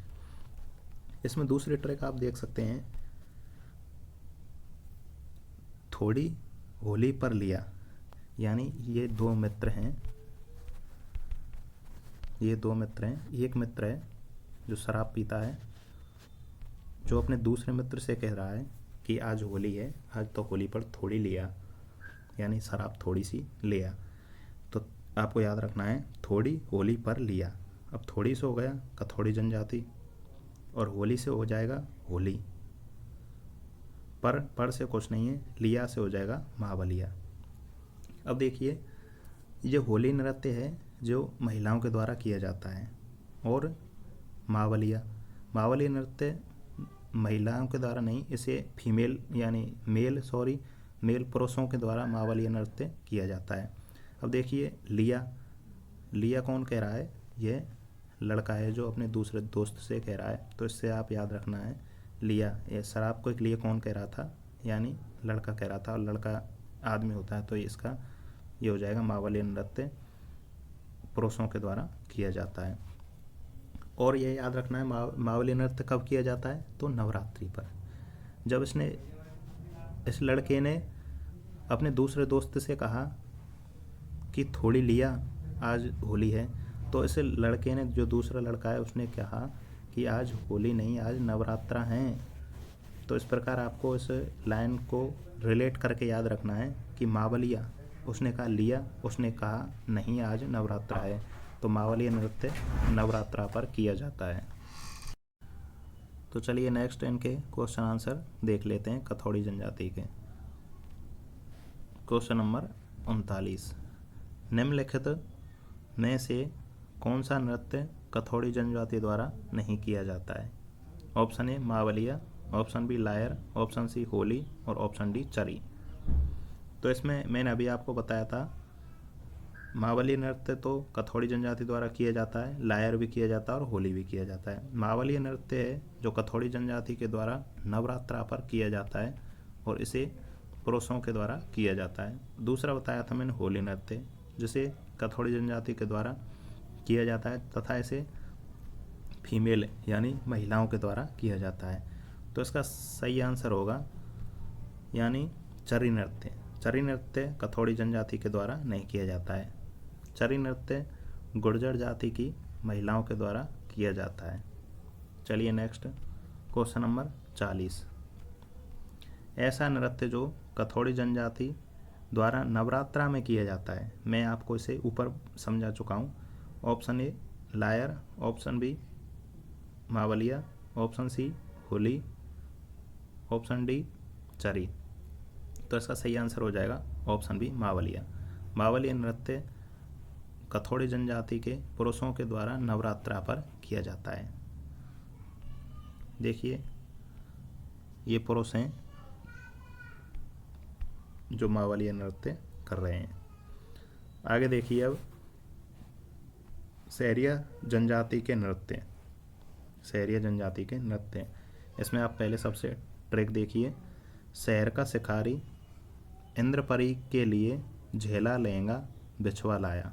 Speaker 1: इसमें दूसरी ट्रिक आप देख सकते हैं, थोड़ी होली पर लिया, यानी ये 2 मित्र हैं, एक मित्र है जो शराब पीता है, जो अपने दूसरे मित्र से कह रहा है कि आज होली है, आज तो होली पर थोड़ी लिया, यानी शराब थोड़ी सी लिया। तो आपको याद रखना है थोड़ी होली पर लिया। अब थोड़ी से हो गया कथौड़ी जनजाति, और होली से हो जाएगा होली, पर से कुछ नहीं है, लिया से हो जाएगा मावलिया। अब देखिए ये होली नृत्य है जो महिलाओं के द्वारा किया जाता है, और मावलिया नृत्य महिलाओं के द्वारा नहीं, इसे फीमेल यानी मेल पुरुषों के द्वारा मावलिया नृत्य किया जाता है। अब देखिए लिया कौन कह रहा है, ये लड़का है जो अपने दूसरे दोस्त से कह रहा है, तो इससे आप याद रखना है लिया, ये शराब को एक लिए कौन कह रहा था, यानी लड़का कह रहा था, और लड़का आदमी होता है, तो इसका ये हो जाएगा मावलिया नृत्य पुरुषों के द्वारा किया जाता है। और ये याद रखना है मावलिया नृत्य कब किया जाता है, तो नवरात्रि पर। जब इस लड़के ने अपने दूसरे दोस्त से कहा कि थोड़ी लिया, आज होली है, तो इस लड़के ने, जो दूसरा लड़का है, उसने कहा कि आज होली नहीं, आज नवरात्रा हैं। तो इस प्रकार आपको इस लाइन को रिलेट करके याद रखना है कि मावलिया, उसने कहा लिया, उसने कहा नहीं आज नवरात्रा है, तो मावलिया नृत्य नवरात्रा पर किया जाता है। तो चलिए नेक्स्ट इनके क्वेश्चन आंसर देख लेते हैं कथौड़ी जनजाति के। क्वेश्चन नंबर 39, निम्नलिखित में से कौन सा नृत्य कथौड़ी जनजाति द्वारा नहीं किया जाता है? Option A Mavliya, option B Layar, option C Holi, और ऑप्शन डी चरी। तो इसमें मैंने अभी आपको बताया था मावली नृत्य तो कथौड़ी जनजाति द्वारा किया जाता है, लायर भी किया जाता है और होली भी किया जाता है। मावली नृत्य है जो कथौड़ी जनजाति के द्वारा नवरात्रा पर किया जाता है, और इसे पुरुषों के द्वारा किया जाता है। दूसरा बताया था मैंने होली नृत्य, जिसे कथौड़ी जनजाति के द्वारा किया जाता है तथा इसे फीमेल यानी महिलाओं के द्वारा किया जाता है। तो इसका सही आंसर होगा यानी चरी नृत्य। चरी नृत्य कथौड़ी जनजाति के द्वारा नहीं किया जाता है। चरी नृत्य गुर्जर जाति की महिलाओं के द्वारा किया जाता है। चलिए नेक्स्ट क्वेश्चन नंबर 40, ऐसा नृत्य जो कथौड़ी जनजाति द्वारा नवरात्रा में किया जाता है। मैं आपको इसे ऊपर समझा चुका हूँ। Option A Layar, option B Mavliya, option C Holi, option D Chari. तो इसका सही आंसर हो जाएगा ऑप्शन बी मावलिया। मावलिया नृत्य कथौड़ी जनजाति के पुरुषों के द्वारा नवरात्रा पर किया जाता है। देखिए ये पुरुष हैं जो मावलिया नृत्य कर रहे हैं। आगे देखिए अब सहरिया जनजाति के नृत्य। सहरिया जनजाति के नृत्य, इसमें आप पहले सबसे ट्रिक देखिए। शहर का शिकारी इंद्रपरी के लिए झेला लहंगा बिछवा लाया।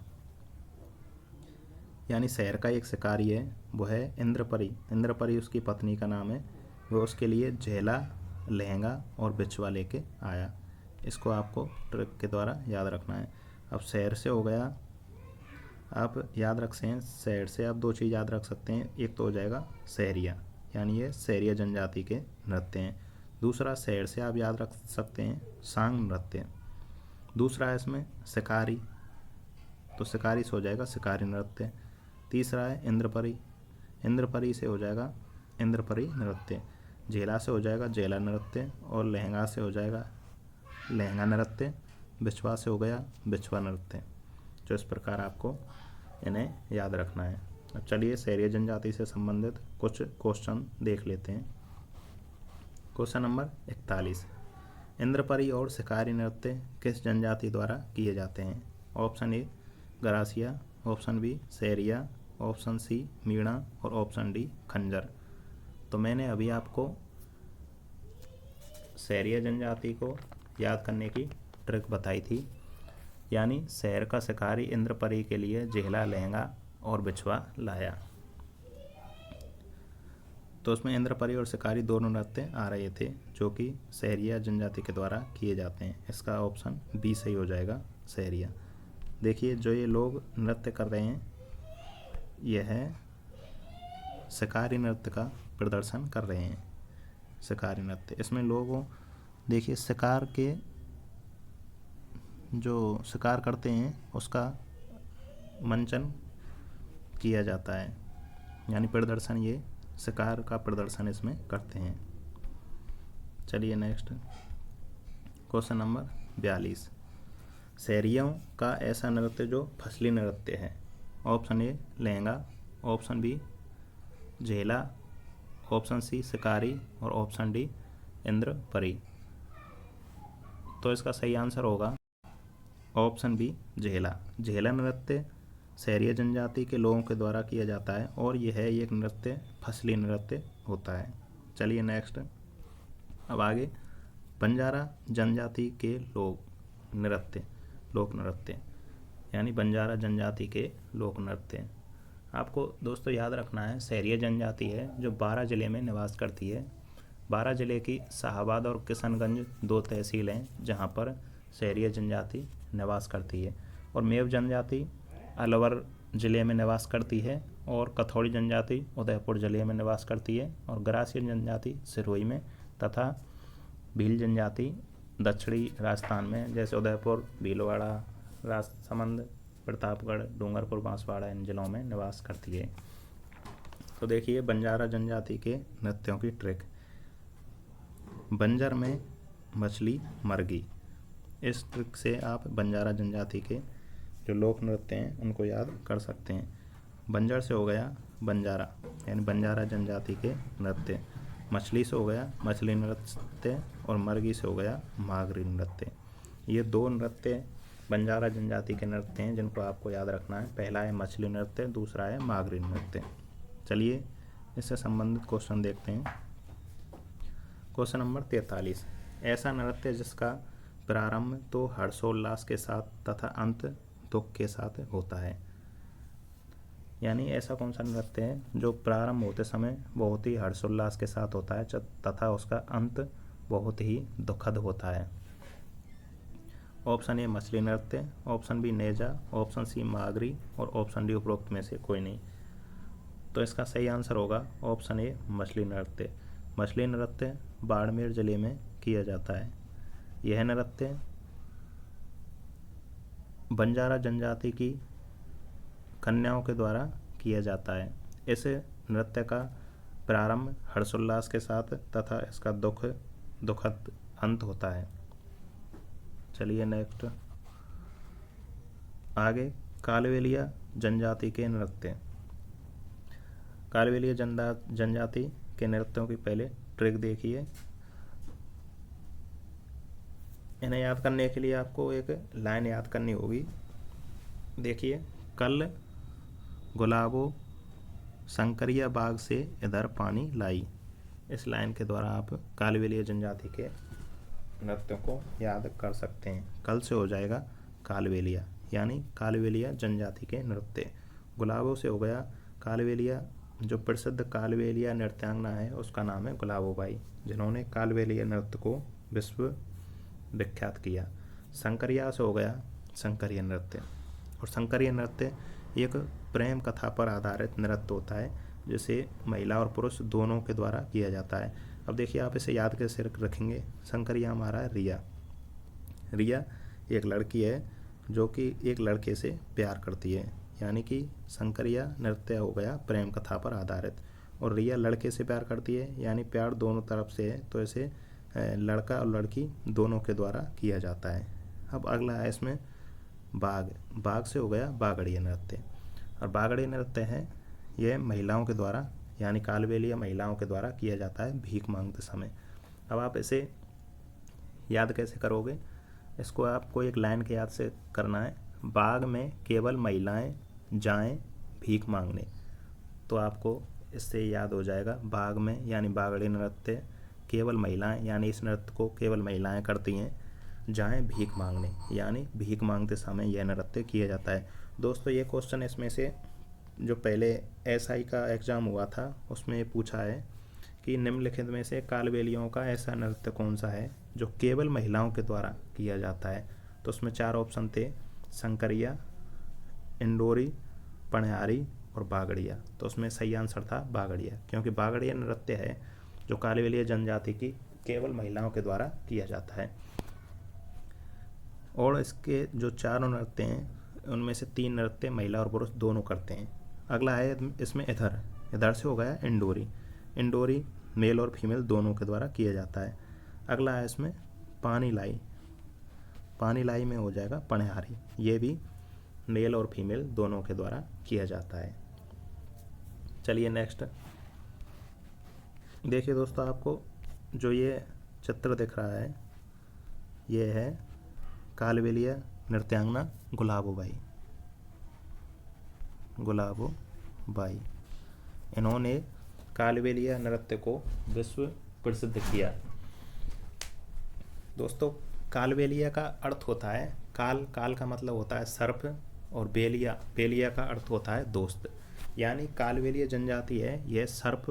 Speaker 1: यानी शहर का एक शिकारी है, वो है इंद्रपरी। इंद्रपरी उसकी पत्नी का नाम है। वो उसके लिए झेला लहंगा और बिछवा लेके आया। इसको आपको ट्रिक के द्वारा याद रखना है। अब शहर से हो गया, आप याद रख सकते हैं। शहर से आप दो चीज़ याद रख सकते हैं। एक तो हो जाएगा सहरिया, यानी ये सहरिया जनजाति के नृत्य हैं। दूसरा शहर से आप याद रख सकते हैं सांग नृत्य। दूसरा है इसमें शिकारी, तो शिकारी से हो जाएगा शिकारी नृत्य। तीसरा है इंद्रपरी, इंद्रपरी से हो जाएगा इंद्रपरी नृत्य। झेला से हो जाएगा झेला नृत्य, और लहंगा से हो जाएगा लहंगा नृत्य। बिछवा से हो गया बिछवा नृत्य। तो इस प्रकार आपको इन्हें याद रखना है। अब चलिए सहरिया जनजाति से संबंधित कुछ क्वेश्चन देख लेते हैं। क्वेश्चन नंबर 41, इंद्रपरी और शिकारी नृत्य किस जनजाति द्वारा किए जाते हैं? Option A Garasia, option B Sahariya, option C Meena और ऑप्शन डी खंजर। तो मैंने अभी आपको सहरिया जनजाति को याद करने की ट्रिक बताई थी। यानी शहर का शिकारी इंद्रपरी के लिए झेला लहंगा और बिछवा लाया। तो उसमें इंद्रपरी और शिकारी दोनों नृत्य आ रहे थे जो कि सहरिया जनजाति के द्वारा किए जाते हैं। इसका ऑप्शन बी सही हो जाएगा, सहरिया। देखिए जो ये लोग नृत्य कर रहे हैं, यह है शिकारी नृत्य का प्रदर्शन कर रहे हैं। शिकारी नृत्य, इसमें लोगों देखिए शिकार के जो शिकार करते हैं उसका मंचन किया जाता है, यानी प्रदर्शन, ये शिकार का प्रदर्शन इसमें करते हैं। चलिए नेक्स्ट क्वेश्चन नंबर 42, सहरियों का ऐसा नृत्य जो फसली नृत्य है। ऑप्शन ए लहंगा, ऑप्शन बी झेला, ऑप्शन सी शिकारी और ऑप्शन डी इंद्रपरी। तो इसका सही आंसर होगा ऑप्शन बी झेला। झेला नृत्य सहरिया जनजाति के लोगों के द्वारा किया जाता है और यह एक नृत्य फसली नृत्य होता है। चलिए नेक्स्ट, अब आगे बंजारा जनजाति के लोग नृत्य, लोक नृत्य, यानी बंजारा जनजाति के लोक नृत्य। आपको दोस्तों याद रखना है सहरिया जनजाति है जो 12 ज़िले में निवास करती है। 12 ज़िले की शाहाबाद और किशनगंज दो तहसील हैं जहाँ पर सहरिया जनजाति निवास करती है। और मेव जनजाति अलवर ज़िले में निवास करती है, और कथौड़ी जनजाति उदयपुर ज़िले में निवास करती है, और गरासिया जनजाति सिरोही में, तथा भील जनजाति दक्षिणी राजस्थान में जैसे उदयपुर, भीलवाड़ा, राजसमंद, प्रतापगढ़, डूंगरपुर, बांसवाड़ा इन जिलों में निवास करती है। तो देखिए बंजारा जनजाति के नृत्यों की ट्रिक। बंजर में मछली मर गई, इस ट्रिक से आप बंजारा जनजाति के जो लोक नृत्य हैं उनको याद कर सकते हैं। बंजर से हो गया बंजारा, यानी बंजारा जनजाति के नृत्य। मछली से हो गया मछली नृत्य, और मरगी से हो गया मागरी नृत्य। ये दो नृत्य बंजारा जनजाति के नृत्य हैं जिनको आपको याद रखना है। पहला है मछली नृत्य, दूसरा है मागरी नृत्य। चलिए इससे संबंधित क्वेश्चन देखते हैं। क्वेश्चन नंबर 43, ऐसा नृत्य जिसका प्रारंभ तो हर्षोल्लास के साथ तथा अंत दुख के साथ होता है। यानी ऐसा कौन सा नृत्य है जो प्रारंभ होते समय बहुत ही हर्षोल्लास के साथ होता है तथा उसका अंत बहुत ही दुखद होता है। ऑप्शन ए मछली नृत्य, ऑप्शन बी नेजा, ऑप्शन सी मागरी और ऑप्शन डी उपरोक्त में से कोई नहीं। तो इसका सही आंसर होगा ऑप्शन ए मछली नृत्य। मछली नृत्य बाड़मेर जिले में किया जाता है। यह नृत्य बंजारा जनजाति की कन्याओं के द्वारा किया जाता है। इस नृत्य का प्रारंभ हर्षोल्लास के साथ तथा इसका दुखद अंत होता है। चलिए नेक्स्ट, आगे कालबेलिया जनजाति के नृत्य। कालबेलिया जनजाति के नृत्यों की पहले ट्रिक देखिए। इन्हें याद करने के लिए आपको एक लाइन याद करनी होगी। देखिए, कल गुलाबो शंकरिया बाग से इधर पानी लाई। इस लाइन के द्वारा आप कालबेलिया जनजाति के नृत्यों को याद कर सकते हैं। कल से हो जाएगा कालबेलिया, यानी कालबेलिया जनजाति के नृत्य। गुलाबों से हो गया कालबेलिया। जो प्रसिद्ध कालबेलिया नृत्यांगना है उसका नाम है गुलाबोबाई, जिन्होंने कालबेलिया नृत्य को विश्व विख्यात किया। शंकरिया से हो गया शंकरिया नृत्य, और शंकरिया नृत्य एक प्रेम कथा पर आधारित नृत्य होता है, जिसे महिला और पुरुष दोनों के द्वारा किया जाता है। अब देखिए आप इसे याद कैसे रखेंगे। शंकरिया हमारा है रिया। रिया एक लड़की है जो कि एक लड़के से प्यार करती है, यानी कि शंकरिया नृत्य हो गया प्रेम कथा पर आधारित, और रिया लड़के से प्यार करती है, यानी प्यार दोनों तरफ से है, तो इसे लड़का और लड़की दोनों के द्वारा किया जाता है। अब अगला है इसमें बाघ। बाघ से हो गया बागड़िया नृत्य, और बागड़िया नृत्य है यह महिलाओं के द्वारा, यानी कालबेलिया महिलाओं के द्वारा किया जाता है भीख मांगते समय। अब आप इसे याद कैसे करोगे, इसको आपको एक लाइन के याद से करना है। बाग में केवल महिलाएं जाएं भीख मांगने, तो आपको इससे याद हो जाएगा। बाग में यानी बागड़ी नृत्य केवल महिलाएं, यानी इस नृत्य को केवल महिलाएं करती हैं। जाएं भीख मांगने, यानी भीख मांगते समय यह नृत्य किया जाता है। दोस्तों ये क्वेश्चन इसमें से जो पहले एसआई का एग्ज़ाम हुआ था उसमें पूछा है कि निम्नलिखित में से कालबेलियों का ऐसा नृत्य कौन सा है जो केवल महिलाओं के द्वारा किया जाता है। तो उसमें 4 ऑप्शन थे, शंकरिया, इंडोरी, पनिहारी और बागड़िया। तो उसमें सही आंसर था बागड़िया, क्योंकि बागड़िया नृत्य है जो कालबेलिया जनजाति की केवल महिलाओं के द्वारा किया जाता है। और इसके जो 4 नृत्य हैं उनमें से 3 नृत्य महिला और पुरुष दोनों करते हैं। अगला है इसमें इधर से हो गया इंडोरी। इंडोरी मेल और फीमेल दोनों के द्वारा किया जाता है। अगला है इसमें पानी लाई। पानी लाई में हो जाएगा पनिहारी, ये भी मेल और फीमेल दोनों के द्वारा किया जाता है। चलिए नेक्स्ट देखिए दोस्तों, आपको जो ये चित्र दिख रहा है ये है कालबेलिया नृत्यांगना गुलाबोबाई। गुलाबोबाई इन्होंने कालबेलिया नृत्य को विश्व प्रसिद्ध किया। दोस्तों कालबेलिया का अर्थ होता है काल का मतलब होता है सर्प, और बेलिया का अर्थ होता है दोस्त। यानी कालबेलिया जनजाति है यह सर्प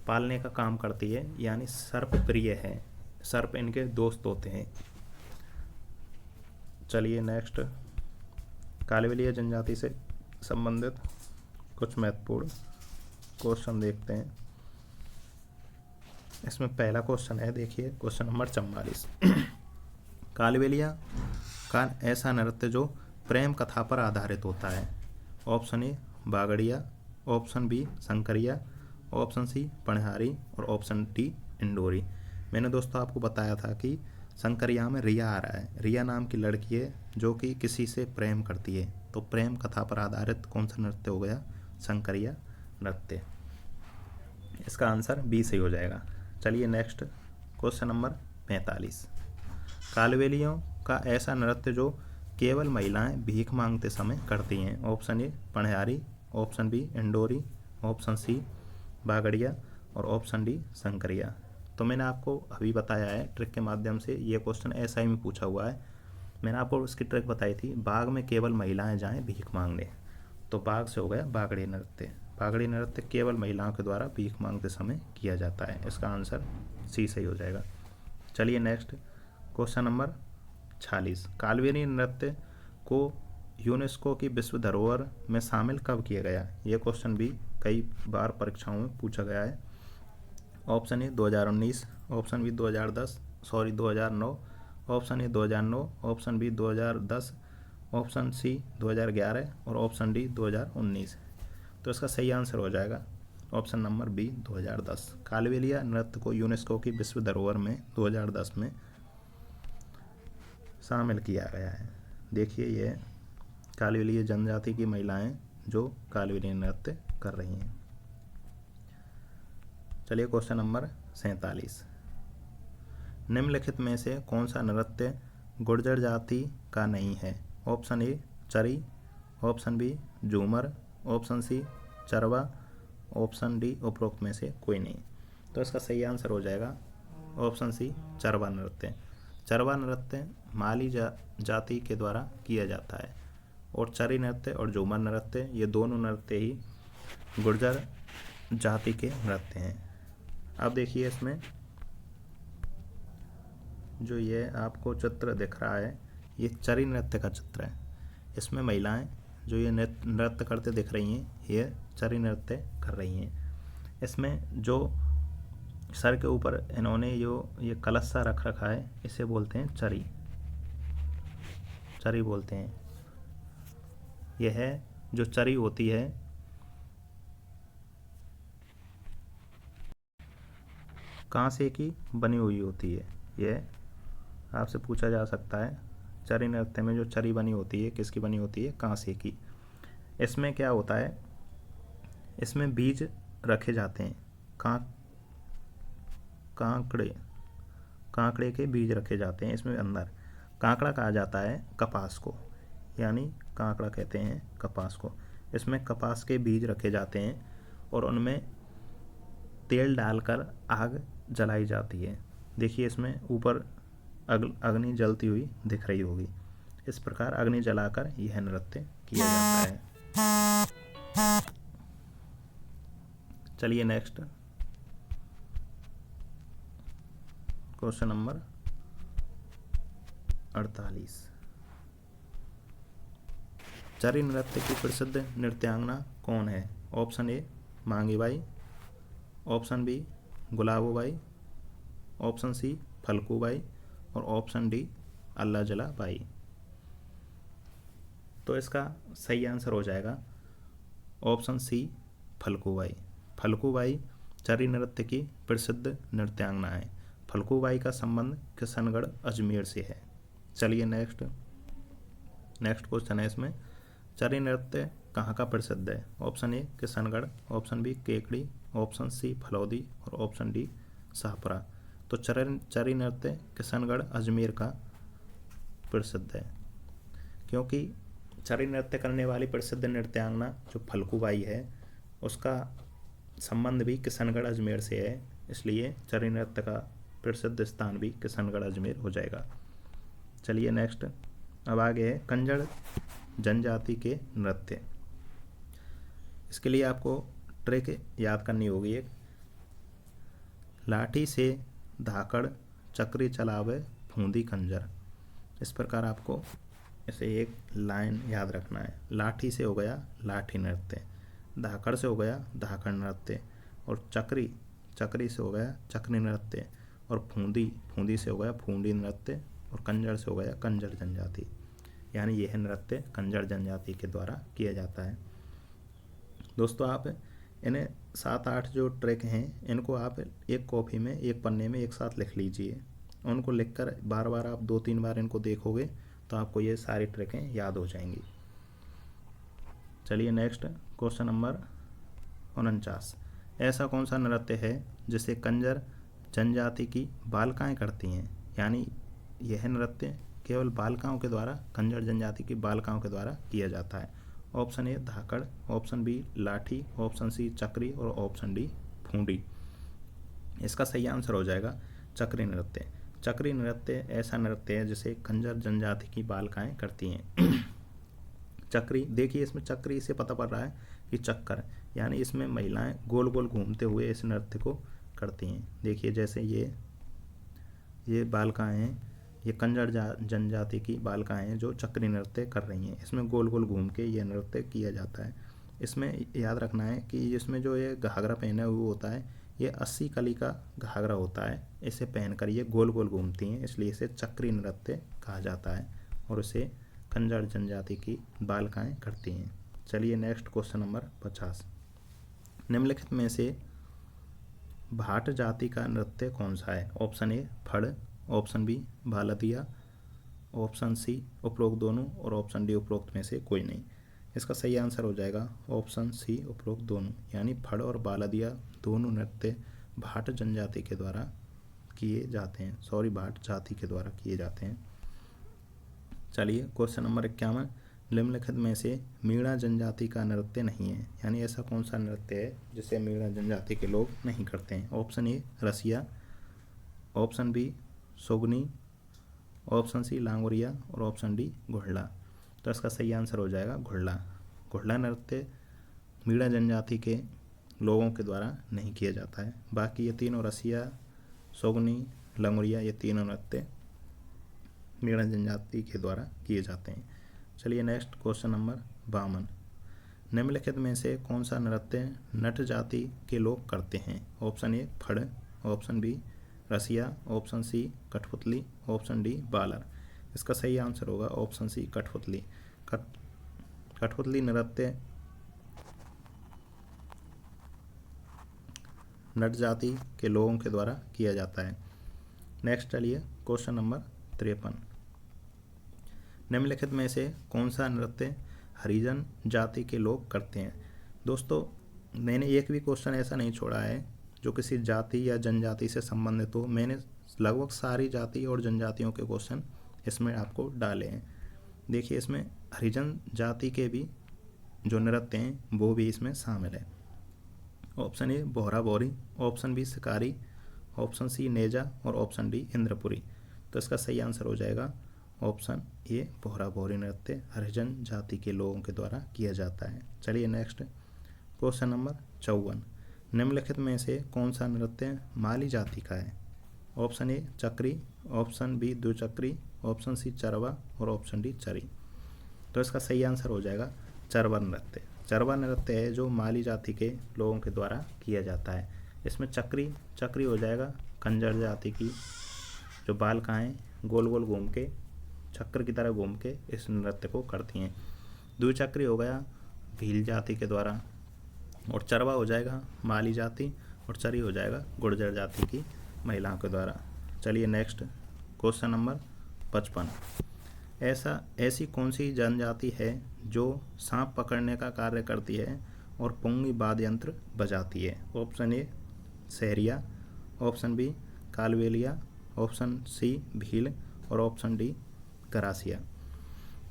Speaker 1: पालने का काम करती है, यानी सर्प प्रिय है, सर्प इनके दोस्त होते हैं। चलिए नेक्स्ट कालबेलिया जनजाति से संबंधित कुछ महत्वपूर्ण क्वेश्चन देखते हैं। इसमें पहला क्वेश्चन है, देखिए क्वेश्चन नंबर 44। कालबेलिया का ऐसा नृत्य जो प्रेम कथा पर आधारित होता है। Option A Bagdiya, option B Shankariya, option C Panihari और ऑप्शन डी इंडोरी। मैंने दोस्तों आपको बताया था कि शंकरिया में रिया आ रहा है। रिया नाम की लड़की है जो कि किसी से प्रेम करती है, तो प्रेम कथा पर आधारित कौन सा नृत्य हो गया, शंकरिया नृत्य। इसका आंसर बी सही हो जाएगा। चलिए नेक्स्ट क्वेश्चन नंबर 45। कालबेलियों का ऐसा नृत्य जो केवल महिलाएं भीख मांगते समय करती हैं। ऑप्शन ए पनिहारी, ऑप्शन बी इंडोरी, ऑप्शन सी बागड़िया और ऑप्शन डी शंकरिया। तो मैंने आपको अभी बताया है ट्रिक के माध्यम से, ये क्वेश्चन ऐसा ही में पूछा हुआ है। मैंने आपको उसकी ट्रिक बताई थी, बाग में केवल महिलाएं जाएं भीख मांगने, तो बाग से हो गया बागड़ी नृत्य। बागड़ी नृत्य केवल महिलाओं के द्वारा भीख मांगते समय किया जाता है। इसका आंसर सी सही हो जाएगा। चलिए नेक्स्ट क्वेश्चन नंबर 46। कालबेलिया नृत्य को यूनेस्को की विश्व धरोहर में शामिल कब किया गया। ये क्वेश्चन भी कई बार परीक्षाओं में पूछा गया है। Option A 2019, option B 2009, option A 2009, option B 2010, option C 2011 और ऑप्शन डी 2019। तो इसका सही आंसर हो जाएगा ऑप्शन नंबर बी 2010। कालबेलिया नृत्य को यूनेस्को की विश्व धरोहर में 2010 में शामिल किया गया है। देखिए ये कालबेलिया जनजाति की महिलाएं जो कालबेलिया नृत्य कर रही हैं। चलिए क्वेश्चन नंबर 47। निम्नलिखित में से कौन सा नृत्य गुर्जर जाति का नहीं है। ऑप्शन ए चरी, ऑप्शन बी झूमर, ऑप्शन सी चरवा, ऑप्शन डी उपरोक्त में से कोई नहीं। तो इसका सही आंसर हो जाएगा ऑप्शन सी चरवा नृत्य। चरवा नृत्य माली जाति के द्वारा किया जाता है, और चरी नृत्य और झूमर नृत्य ये दोनों नृत्य ही गुर्जर जाति के नृत्य हैं। अब देखिए इसमें जो ये आपको चित्र दिख रहा है ये चरी नृत्य का चित्र है। इसमें महिलाएं जो ये नृत्य करते दिख रही हैं ये चरी नृत्य कर रही हैं। इसमें जो सर के ऊपर इन्होंने ये कलश सा रख रखा है इसे बोलते हैं चरी, चरी बोलते हैं। यह है जो चरी होती है कांसे की बनी हुई होती है। यह आपसे पूछा जा सकता है चरी नृत्य में जो चरी बनी होती है किसकी बनी होती है? कांसे की। इसमें क्या होता है, इसमें बीज रखे जाते हैं, कांकड़े के बीज रखे जाते हैं इसमें अंदर। कांकड़ा कहा जाता है कपास को, यानी कांकड़ा कहते हैं कपास को। इसमें कपास के बीज रखे जाते हैं और उनमें तेल डालकर आग जलाई जाती है। देखिए इसमें ऊपर अग्नि जलती हुई दिख रही होगी। इस प्रकार अग्नि जलाकर यह नृत्य किया जाता है। चलिए नेक्स्ट क्वेश्चन नंबर 48। चरी नृत्य की प्रसिद्ध नृत्यांगना कौन है? Option A Mangi Bai, option B Gulabo Bai, option C Phalku Bai और ऑप्शन डी अल्लाह जला बाई। तो इसका सही आंसर हो जाएगा ऑप्शन सी फलकू बाई। फलकू बाई चरी नृत्य की प्रसिद्ध नृत्यांगना है। फलकू बाई का संबंध किशनगढ़ अजमेर से है। चलिए नेक्स्ट क्वेश्चन है इसमें, चरी नृत्य कहाँ का प्रसिद्ध है? Option A Kishangarh, option B Kekri, option C Phalodi और ऑप्शन डी शाहपुरा। तो चरी नृत्य किशनगढ़ अजमेर का प्रसिद्ध है, क्योंकि चरी नृत्य करने वाली प्रसिद्ध नृत्यांगना जो फलकू बाई है उसका संबंध भी किशनगढ़ अजमेर से है, इसलिए चरी नृत्य का प्रसिद्ध स्थान भी किशनगढ़ अजमेर हो जाएगा। चलिए नेक्स्ट, अब आगे है कंजड़ जनजाति के नृत्य। इसके लिए आपको ट्रिक याद करनी होगी एक, लाठी से धाकड़ चक्री चलावे फूंदी कंजर। इस प्रकार आपको इसे एक लाइन याद रखना है। लाठी से हो गया लाठी नृत्य, धाकड़ से हो गया धाकड़ नृत्य, और चक्री से हो गया चक्री नृत्य, और फूंदी से हो गया फूंदी नृत्य, और कंजर से हो गया कंजर जनजाति। यानी यह नृत्य कंजर जनजाति के द्वारा किया जाता है। दोस्तों आप इन्हें 7-8 जो ट्रिक हैं इनको आप एक कॉपी में एक पन्ने में एक साथ लिख लीजिए। उनको लिखकर बार बार आप 2-3 बार इनको देखोगे तो आपको ये सारी ट्रिकें याद हो जाएंगी। चलिए नेक्स्ट क्वेश्चन नंबर 49। ऐसा कौन सा नृत्य है जिसे कंजर जनजाति की बालिकाएं करती हैं? यानी यह नृत्य केवल बालिकाओं के द्वारा, कंजर जनजाति की बालिकाओं के द्वारा किया जाता है। ऑप्शन ए धाकड़, ऑप्शन बी लाठी, ऑप्शन सी चक्री और ऑप्शन डी फूंडी। इसका सही आंसर हो जाएगा चक्री नृत्य। चक्री नृत्य ऐसा नृत्य है जिसे कंजर जनजाति की बालिकाएं करती हैं। चक्री, देखिए इसमें चक्री से पता पड़ रहा है कि चक्कर, यानी इसमें महिलाएं गोल गोल घूमते हुए इस नृत्य को करती हैं। देखिए जैसे ये बालिकाएं हैं, ये कंजर जनजाति की बालिकाएं हैं जो चक्री नृत्य कर रही हैं। इसमें गोल गोल घूम के ये नृत्य किया जाता है। इसमें याद रखना है कि इसमें जो ये घाघरा पहना हुआ होता है ये 80 कली का घाघरा होता है। इसे पहनकर ये गोल गोल घूमती हैं, इसलिए इसे चक्री नृत्य कहा जाता है और इसे कंजर जनजाति की बालिकाएं करती हैं। चलिए नेक्स्ट क्वेश्चन नंबर 50। निम्नलिखित में से भाट जाति का नृत्य कौन सा है? ऑप्शन ए फड़, ऑप्शन बी बालदिया, ऑप्शन सी उपरोक्त दोनों और ऑप्शन डी उपरोक्त में से कोई नहीं। इसका सही आंसर हो जाएगा ऑप्शन सी उपरोक्त दोनों, यानी फड़ और बालदिया दोनों नृत्य भाट जनजाति के द्वारा किए जाते हैं, भाट जाति के द्वारा किए जाते हैं। चलिए क्वेश्चन नंबर 51। निम्नलिखित में से मीणा जनजाति का नृत्य नहीं है, यानी ऐसा कौन सा नृत्य है जिसे मीणा जनजाति के लोग नहीं करते हैं? Option A Rasiya, option B Sogni, option C Languriya और ऑप्शन डी घुड़ला। तो इसका सही आंसर हो जाएगा घुड़ला। घुड़ला नृत्य मीणा जनजाति के लोगों के द्वारा नहीं किया जाता है। बाकी ये तीनों रसिया, सोगनी, लंगुरिया, ये तीनों नृत्य मीणा जनजाति के द्वारा किए जाते हैं। चलिए नेक्स्ट क्वेश्चन नंबर 52। निम्नलिखित में से कौन सा नृत्य नट जाति के लोग करते हैं? ऑप्शन ए फड़, ऑप्शन बी रसिया, ऑप्शन सी कठपुतली, ऑप्शन डी बालर। इसका सही आंसर होगा ऑप्शन सी कठपुतली। कठपुतली नृत्य नट जाति के लोगों के द्वारा किया जाता है। नेक्स्ट चलिए क्वेश्चन नंबर 53। निम्नलिखित में से कौन सा नृत्य हरिजन जाति के लोग करते हैं? दोस्तों मैंने एक भी क्वेश्चन ऐसा नहीं छोड़ा है जो किसी जाति या जनजाति से संबंधित हो। मैंने लगभग सारी जाति और जनजातियों के क्वेश्चन इसमें आपको डाले हैं। देखिए इसमें हरिजन जाति के भी जो नृत्य हैं वो भी इसमें शामिल है। ऑप्शन ए बोहरा बोरी, ऑप्शन बी शिकारी, ऑप्शन सी नेजा और ऑप्शन डी इंद्रपुरी। तो इसका सही आंसर हो जाएगा ऑप्शन ए बोहरा बोरी नृत्य हरिजन जाति के लोगों के द्वारा किया जाता है। चलिए नेक्स्ट क्वेश्चन नंबर 54। निम्नलिखित में से कौन सा नृत्य माली जाति का है? ऑप्शन ए चक्री, ऑप्शन बी द्विचक्री, ऑप्शन सी चरवा और ऑप्शन डी चरी। तो इसका सही आंसर हो जाएगा चरवा नृत्य। चरवा नृत्य है जो माली जाति के लोगों के द्वारा किया जाता है। इसमें चक्री हो जाएगा कंजर जाति की जो बालिकाएं गोल गोल घूम के चक्र की तरह घूम के इस नृत्य को करती हैं। द्विचक्री हो गया भील जाति के द्वारा, और चरवा हो जाएगा माली जाति, और चरी हो जाएगा गुर्जर जाति की महिलाओं के द्वारा। चलिए नेक्स्ट क्वेश्चन नंबर 55। ऐसी कौन सी जनजाति है जो सांप पकड़ने का कार्य करती है और पुंगी वाद्य यंत्र बजाती है? Option A Sahariya, option B Kalbelia, option C Bhil और ऑप्शन डी गरासिया।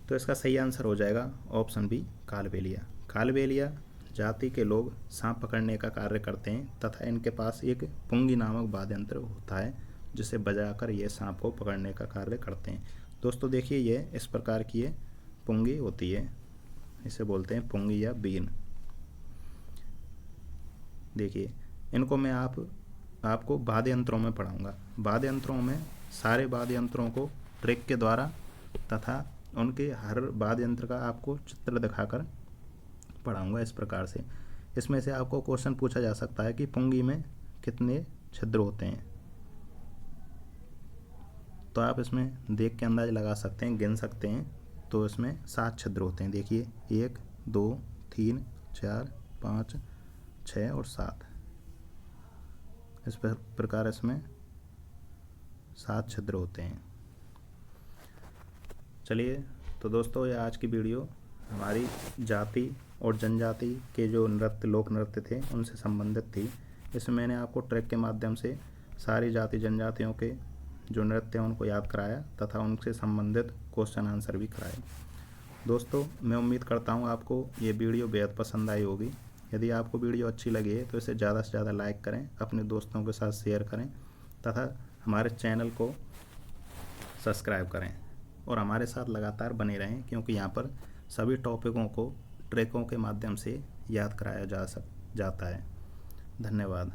Speaker 1: तो इसका सही आंसर हो जाएगा ऑप्शन बी कालबेलिया। कालबेलिया जाति के लोग सांप पकड़ने का कार्य करते हैं तथा इनके पास एक पुंगी नामक वाद्य यंत्र होता है जिसे बजाकर ये सांप को पकड़ने का कार्य करते हैं। दोस्तों देखिए ये इस प्रकार की ये पुंगी होती है, इसे बोलते हैं पुंगी या बीन। देखिए इनको मैं आपको वाद्य यंत्रों में पढ़ाऊंगा। वाद्य यंत्रों में सारे वाद्य यंत्रों को ट्रिक के द्वारा तथा उनके हर वाद्य यंत्र का आपको चित्र दिखाकर पढ़ाऊंगा इस प्रकार से। इसमें से आपको क्वेश्चन पूछा जा सकता है कि पुंगी में कितने छिद्र होते हैं, तो आप इसमें देख के अंदाज लगा सकते हैं, गिन सकते हैं। तो इसमें 7 छिद्र होते हैं। देखिए 1 2 3 4 5 6 और 7, इस प्रकार इसमें 7 छिद्र होते हैं। चलिए तो दोस्तों ये आज की वीडियो हमारी जाति और जनजाति के जो नृत्य लोक नृत्य थे उनसे संबंधित थी। इसमें मैंने आपको ट्रैक के माध्यम से सारी जाति जनजातियों के जो नृत्य हैं उनको याद कराया तथा उनसे संबंधित क्वेश्चन आंसर भी कराए। दोस्तों मैं उम्मीद करता हूँ आपको ये वीडियो बेहद पसंद आई होगी। यदि आपको वीडियो अच्छी लगी है तो इसे ज़्यादा से ज़्यादा लाइक करें, अपने दोस्तों के साथ शेयर करें तथा हमारे चैनल को सब्सक्राइब करें और हमारे साथ लगातार बने रहें, क्योंकि यहाँ पर सभी टॉपिकों को ट्रैकों के माध्यम से याद कराया जाता है। धन्यवाद।